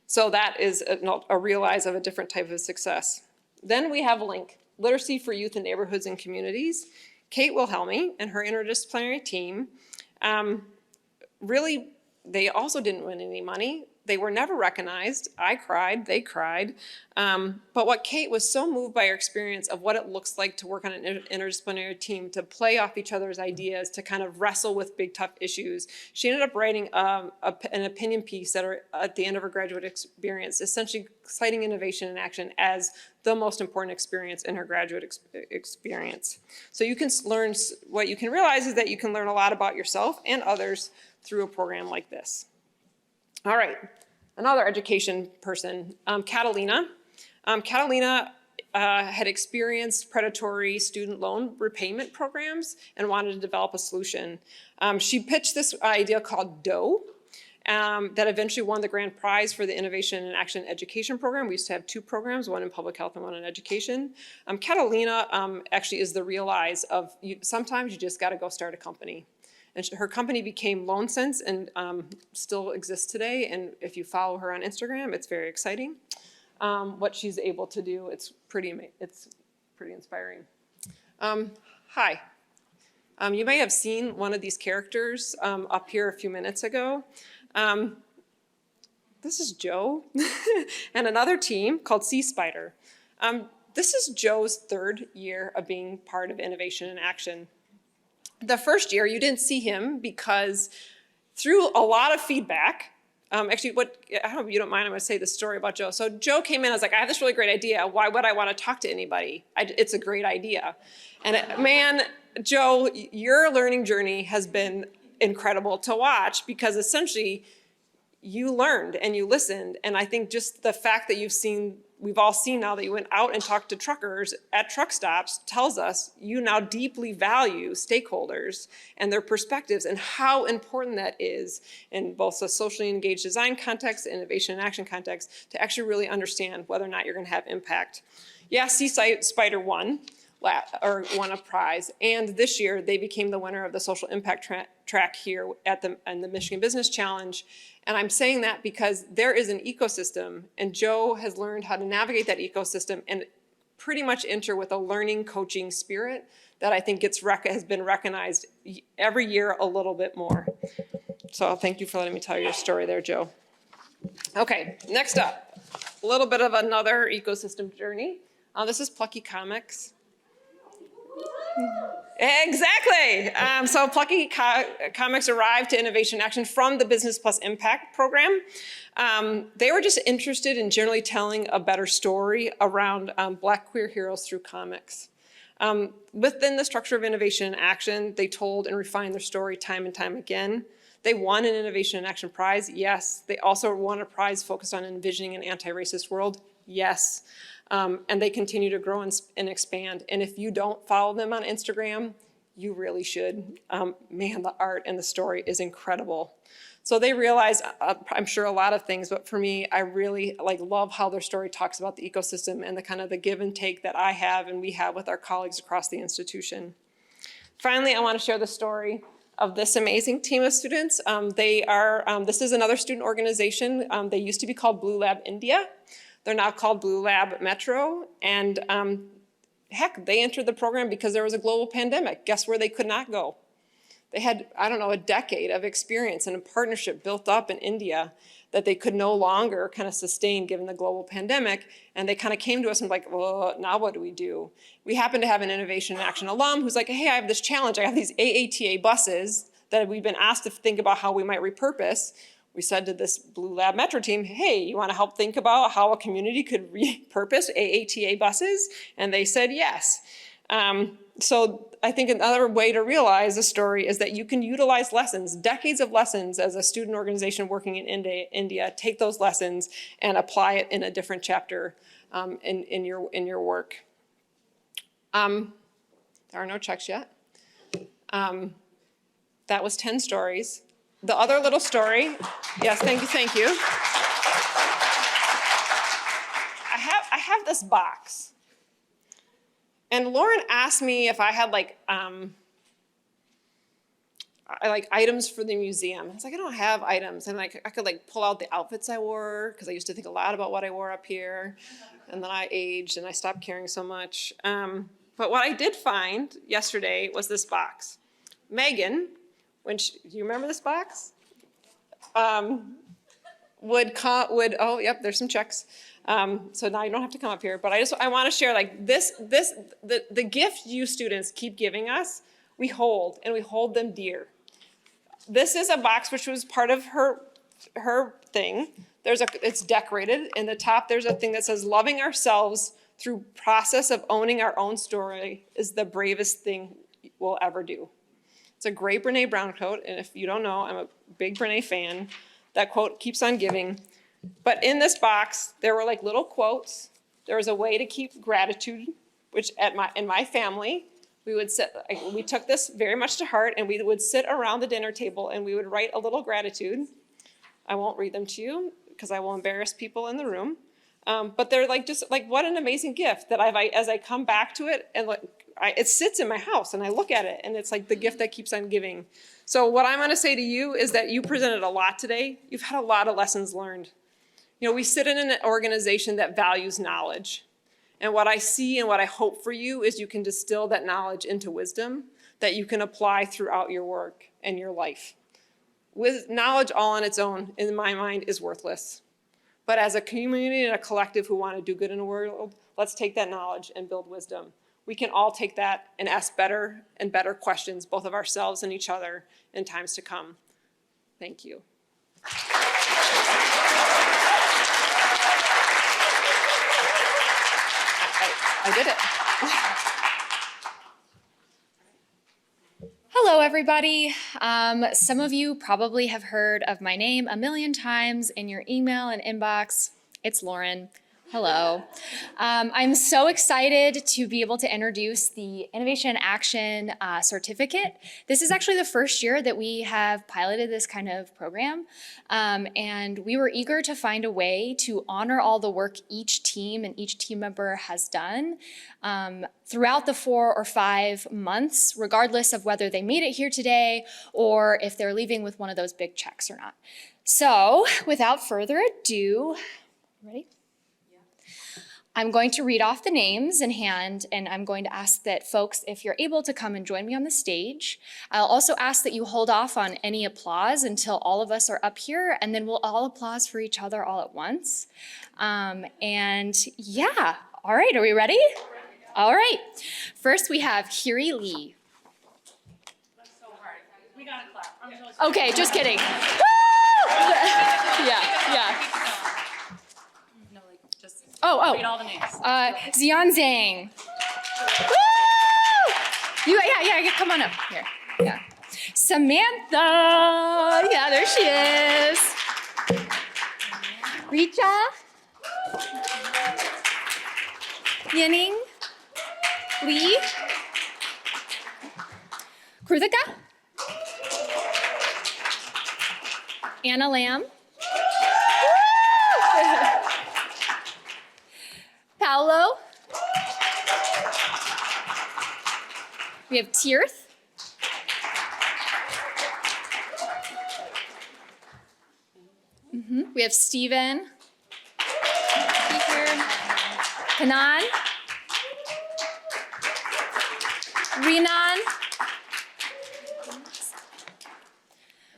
So that is a realize of a different type of success. Then we have LINK, Literacy for Youth in Neighborhoods and Communities. Kate Wilhelmy and her interdisciplinary team, really, they also didn't win any money. They were never recognized. I cried, they cried. But what Kate was so moved by her experience of what it looks like to work on an interdisciplinary team, to play off each other's ideas, to kind of wrestle with big, tough issues. She ended up writing an opinion piece at the end of her graduate experience, essentially citing Innovation in Action as the most important experience in her graduate experience. So you can learn, what you can realize is that you can learn a lot about yourself and others through a program like this. All right, another education person, Catalina. Catalina had experienced predatory student loan repayment programs and wanted to develop a solution. She pitched this idea called DOE that eventually won the grand prize for the Innovation in Action Education Program. We used to have 2 programs, one in public health and one in education. Catalina actually is the realize of sometimes you just gotta go start a company. And her company became LoanSense and still exists today. And if you follow her on Instagram, it's very exciting. What she's able to do, it's pretty inspiring. Hi, You may have seen one of these characters up here a few minutes ago. This is Joe and another team called Sea Spider. This is Joe's third year of being part of Innovation in Action. The first year, you didn't see him because through a lot of feedback, actually, I hope you don't mind, I'm gonna say the story about Joe. So Joe came in, I was like, I have this really great idea. Why would I wanna talk to anybody? It's a great idea. And man, Joe, your learning journey has been incredible to watch because essentially you learned and you listened. And I think just the fact that we've all seen now that you went out and talked to truckers at truck stops tells us you now deeply value stakeholders and their perspectives and how important that is in both the socially engaged design context, innovation and action context, to actually really understand whether or not you're gonna have impact. Yeah, Sea Spider won a prize, and this year they became the winner of the social impact track here in the Michigan Business Challenge. And I'm saying that because there is an ecosystem, and Joe has learned how to navigate that ecosystem and pretty much enter with a learning coaching spirit that I think has been recognized every year a little bit more. So thank you for letting me tell your story there, Joe. Okay, next up, a little bit of another ecosystem journey. This is Plucky Comics. Exactly. So Plucky Comics arrived to Innovation Action from the Business Plus Impact program. They were just interested in generally telling a better story around Black queer heroes through comics. Within the structure of Innovation Action, they told and refined their story time and time again. They won an Innovation Action prize, yes. They also won a prize focused on envisioning an anti-racist world, yes. And they continue to grow and expand. And if you don't follow them on Instagram, you really should. Man, the art and the story is incredible. So they realize, I'm sure a lot of things, but for me, I really love how their story talks about the ecosystem and the kind of the give and take that I have and we have with our colleagues across the institution. Finally, I want to share the story of this amazing team of students. This is another student organization. They used to be called Blue Lab India. They're now called Blue Lab Metro, and heck, they entered the program because there was a global pandemic. Guess where they could not go? They had, I don't know, a decade of experience and a partnership built up in India that they could no longer kind of sustain given the global pandemic, and they kind of came to us and like, well, now what do we do? We happen to have an Innovation in Action alum who's like, hey, I have this challenge. I have these AATA buses that we've been asked to think about how we might repurpose. We said to this Blue Lab Metro team, hey, you want to help think about how a community could repurpose AATA buses? And they said yes. So I think another way to realize the story is that you can utilize lessons, decades of lessons as a student organization working in India, take those lessons and apply it in a different chapter in your work. There are no checks yet. That was 10 stories. The other little story, yes, thank you. I have this box. And Lauren asked me if I had items for the museum. I was like, I don't have items. And I could pull out the outfits I wore, because I used to think a lot about what I wore up here. And then I aged and I stopped caring so much. But what I did find yesterday was this box. Megan, do you remember this box? Oh, yep, there's some checks. So now you don't have to come up here, but I want to share the gift you students keep giving us, we hold, and we hold them dear. This is a box which was part of her thing. It's decorated. In the top, there's a thing that says, loving ourselves through process of owning our own story is the bravest thing we'll ever do. It's a great Brene Brown quote, and if you don't know, I'm a big Brene fan. That quote keeps on giving. But in this box, there were little quotes. There was a way to keep gratitude, which in my family, we took this very much to heart, and we would sit around the dinner table and we would write a little gratitude. I won't read them to you because I will embarrass people in the room. But they're what an amazing gift that as I come back to it and it sits in my house and I look at it and it's like the gift that keeps on giving. So what I'm gonna say to you is that you presented a lot today. You've had a lot of lessons learned. We sit in an organization that values knowledge. And what I see and what I hope for you is you can distill that knowledge into wisdom that you can apply throughout your work and your life. With knowledge all on its own, in my mind, is worthless. But as a community and a collective who want to do good in the world, let's take that knowledge and build wisdom. We can all take that and ask better and better questions, both of ourselves and each other, in times to come. Thank you. I did it. Hello, everybody. Some of you probably have heard of my name a million times in your email and inbox. It's Lauren. Hello. I'm so excited to be able to introduce the Innovation Action Certificate. This is actually the first year that we have piloted this kind of program, and we were eager to find a way to honor all the work each team and each team member has done throughout the 4 or 5 months, regardless of whether they made it here today or if they're leaving with one of those big checks or not. So, without further ado, ready? I'm going to read off the names in hand, and I'm going to ask that folks, if you're able to come and join me on the stage. I'll also ask that you hold off on any applause until all of us are up here, and then we'll all applause for each other all at once. And yeah, all right, are we ready? All right. First, we have Hiri Lee. That's so hard. We gotta clap. I'm so sorry. Okay, just kidding. Woo! Yeah. Read all the names. Xian Zhang. Woo! Yeah, come on up here. Yeah. Samantha. Yeah, there she is. Richa. Yaning. Lee. Krutika. Anna Lam. Paolo. We have Tirth. We have Steven. Kanan. Renan.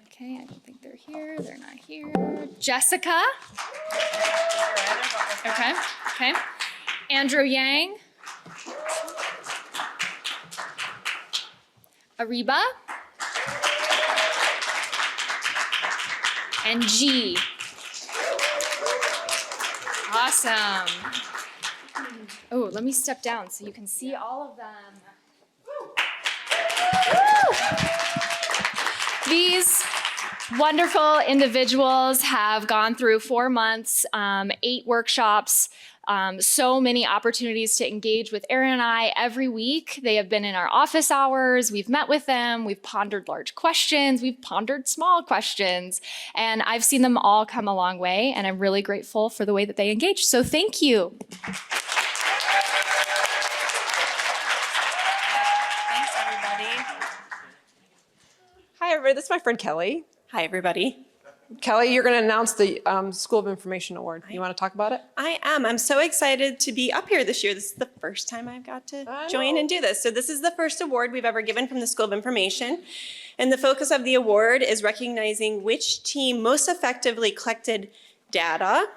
Okay, I don't think they're here. They're not here. Jessica. Okay. Andrew Yang. Ariba. And G. Awesome. Oh, let me step down so you can see all of them. These wonderful individuals have gone through 4 months, 8 workshops, so many opportunities to engage with Erin and I every week. They have been in our office hours. We've met with them. We've pondered large questions. We've pondered small questions. And I've seen them all come a long way. And I'm really grateful for the way that they engage. So thank you. Thanks, everybody. Hi, everybody. This is my friend Kelly. Hi, everybody. Kelly, you're going to announce the School of Information Award. You want to talk about it? I am. I'm so excited to be up here this year. This is the first time I've got to join and do this. So this is the first award we've ever given from the School of Information. And the focus of the award is recognizing which team most effectively collected data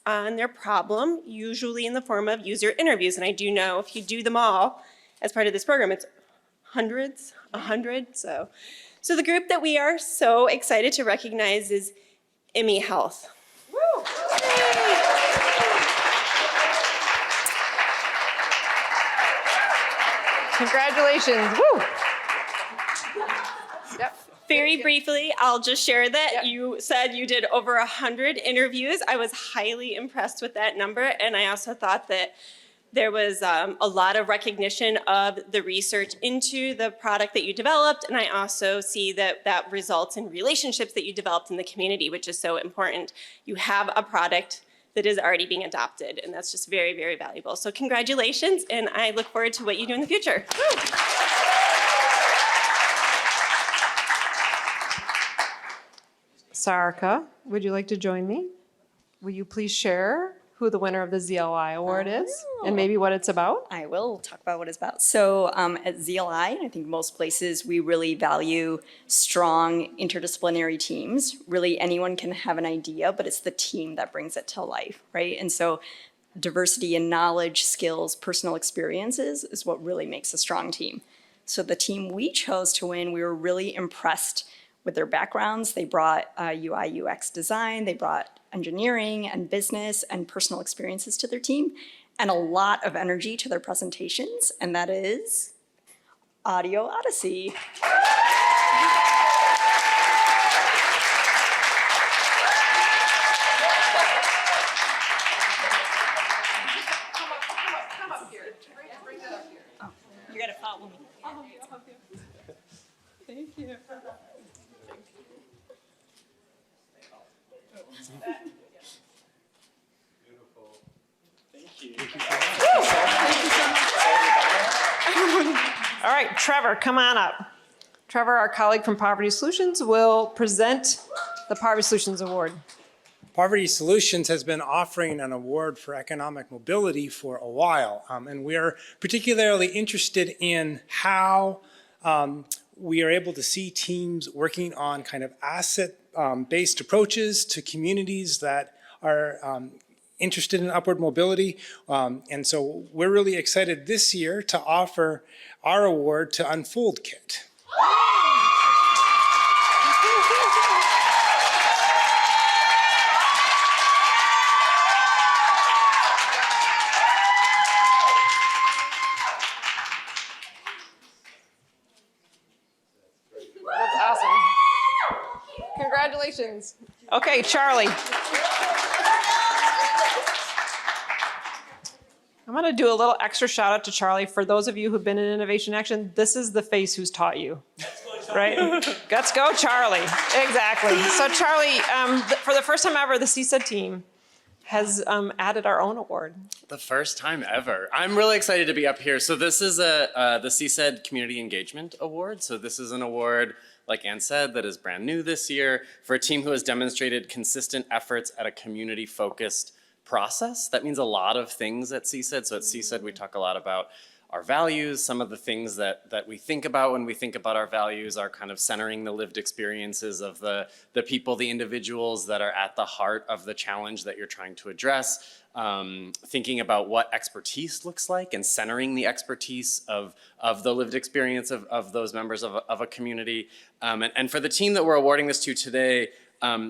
on their problem, usually in the form of user interviews. And I do know if you do them all as part of this program, it's hundreds, 100. So the group that we are so excited to recognize is IMI Health. Woo! Congratulations. Woo! Yep. Very briefly, I'll just share that you said you did over 100 interviews. I was highly impressed with that number, and I also thought that there was a lot of recognition of the research into the product that you developed, and I also see that that results in relationships that you developed in the community, which is so important. You have a product that is already being adopted, and that's just very, very valuable. So congratulations, and I look forward to what you do in the future. Sarika, would you like to join me? Will you please share who the winner of the ZLI award is and maybe what it's about? I will talk about what it's about. So at ZLI, I think most places, we really value strong interdisciplinary teams. Really, anyone can have an idea, but it's the team that brings it to life, right? And so diversity in knowledge, skills, personal experiences is what really makes a strong team. So the team we chose to win, we were really impressed with their backgrounds. They brought UI, UX design, they brought engineering and business and personal experiences to their team, and a lot of energy to their presentations, and that is Audio Odyssey. Come up here. Bring that up here. Oh, you gotta follow me. Thank you. All right, Trevor, come on up. Trevor, our colleague from Poverty Solutions, will present the Poverty Solutions Award. Poverty Solutions has been offering an award for economic mobility for a while, and we are particularly interested in how we are able to see teams working on kind of asset-based approaches to communities that are interested in upward mobility. And so we're really excited this year to offer our award to Unfold Kit. That's awesome. Congratulations. Okay, Charlie. I'm going to do a little extra shout out to Charlie. For those of you who've been in Innovation Action, this is the face who's taught you, right? Let's go, Charlie. Exactly. So Charlie, for the first time ever, the CSED team has added our own award. The first time ever. I'm really excited to be up here. So this is the CSED Community Engagement Award. So this is an award, like Ann said, that is brand new this year for a team who has demonstrated consistent efforts at a community-focused process. That means a lot of things at CSED. So at CSED, we talk a lot about our values. Some of the things that we think about when we think about our values are kind of centering the lived experiences of the people, the individuals that are at the heart of the challenge that you're trying to address. Thinking about what expertise looks like and centering the expertise of the lived experience of those members of a community. And for the team that we're awarding this to today,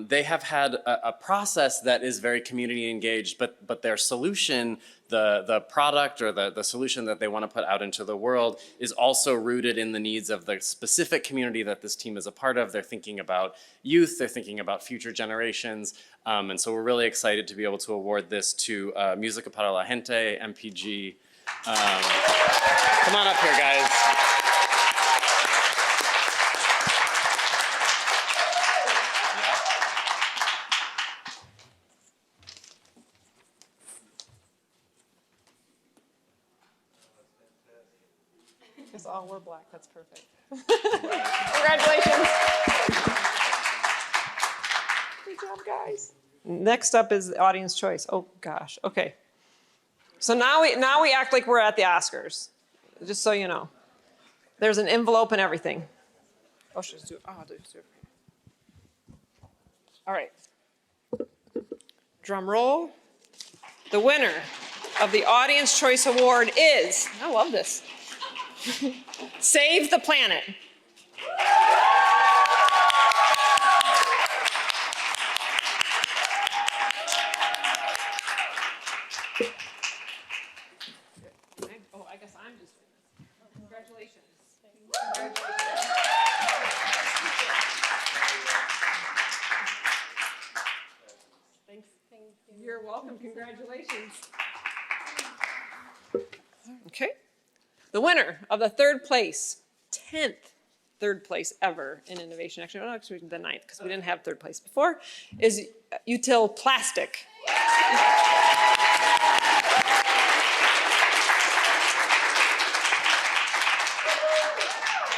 they have had a process that is very community engaged, but their solution, the product or the solution that they want to put out into the world is also rooted in the needs of the specific community that this team is a part of. They're thinking about youth, they're thinking about future generations, and so we're really excited to be able to award this to Música para la Gente, MPG. Come on up here, guys. Because all we're black, that's perfect. Congratulations. Good job, guys. Next up is the audience choice. Oh gosh, okay. So now we act like we're at the Oscars, just so you know. There's an envelope and everything. Oh, should I do it? Oh, I'll do it. All right. Drum roll. The winner of the Audience Choice Award is, I love this, Save the Planet. Oh, I guess I'm just famous. Congratulations. Thanks. You're welcome. Congratulations. Okay. The winner of the 10th third place ever in Innovation Action, well, actually the 9th, because we didn't have third place before, is Util Plastic.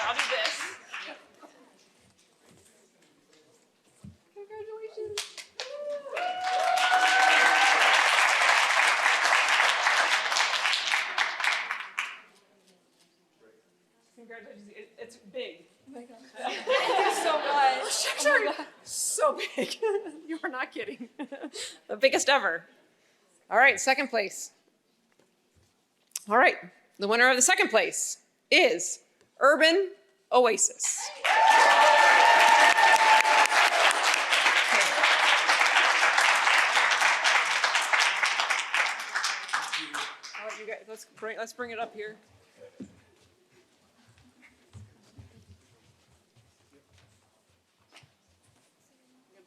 I'll do this. Congratulations. big. You are not kidding. The biggest ever. All right, second place. All right, the winner of the second place is Urban Oasis. All right, you guys, let's bring it up here.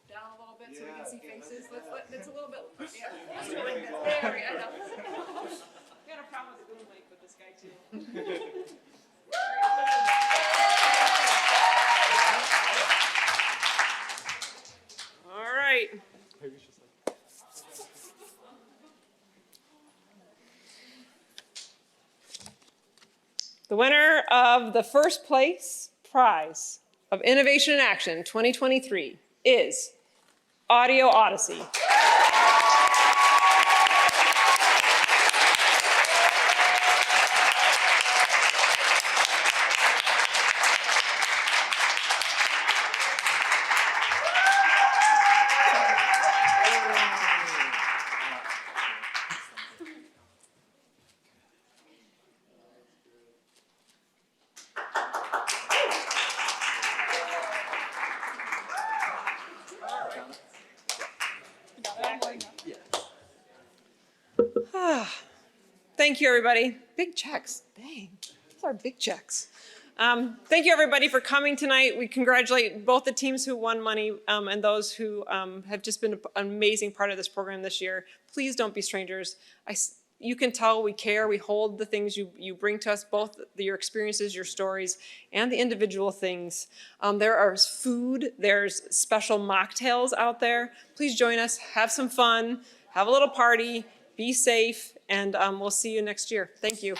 Down a little bit so we can see faces. It's a little bit. Yeah. Let's do it like this. There we go. I know. We had a problem with the boom mic with this guy too. All right. The winner of the first place prize of Innovation in Action 2023 is Audio Odyssey. Thank you, everybody. Big checks. Dang, those are big checks. Thank you, everybody, for coming tonight. We congratulate both the teams who won money and those who have just been an amazing part of this program this year. Please don't be strangers. You can tell we care. We hold the things you bring to us, both your experiences, your stories, and the individual things. There is food. There's special mocktails out there. Please join us. Have some fun. Have a little party. Be safe. And we'll see you next year. Thank you.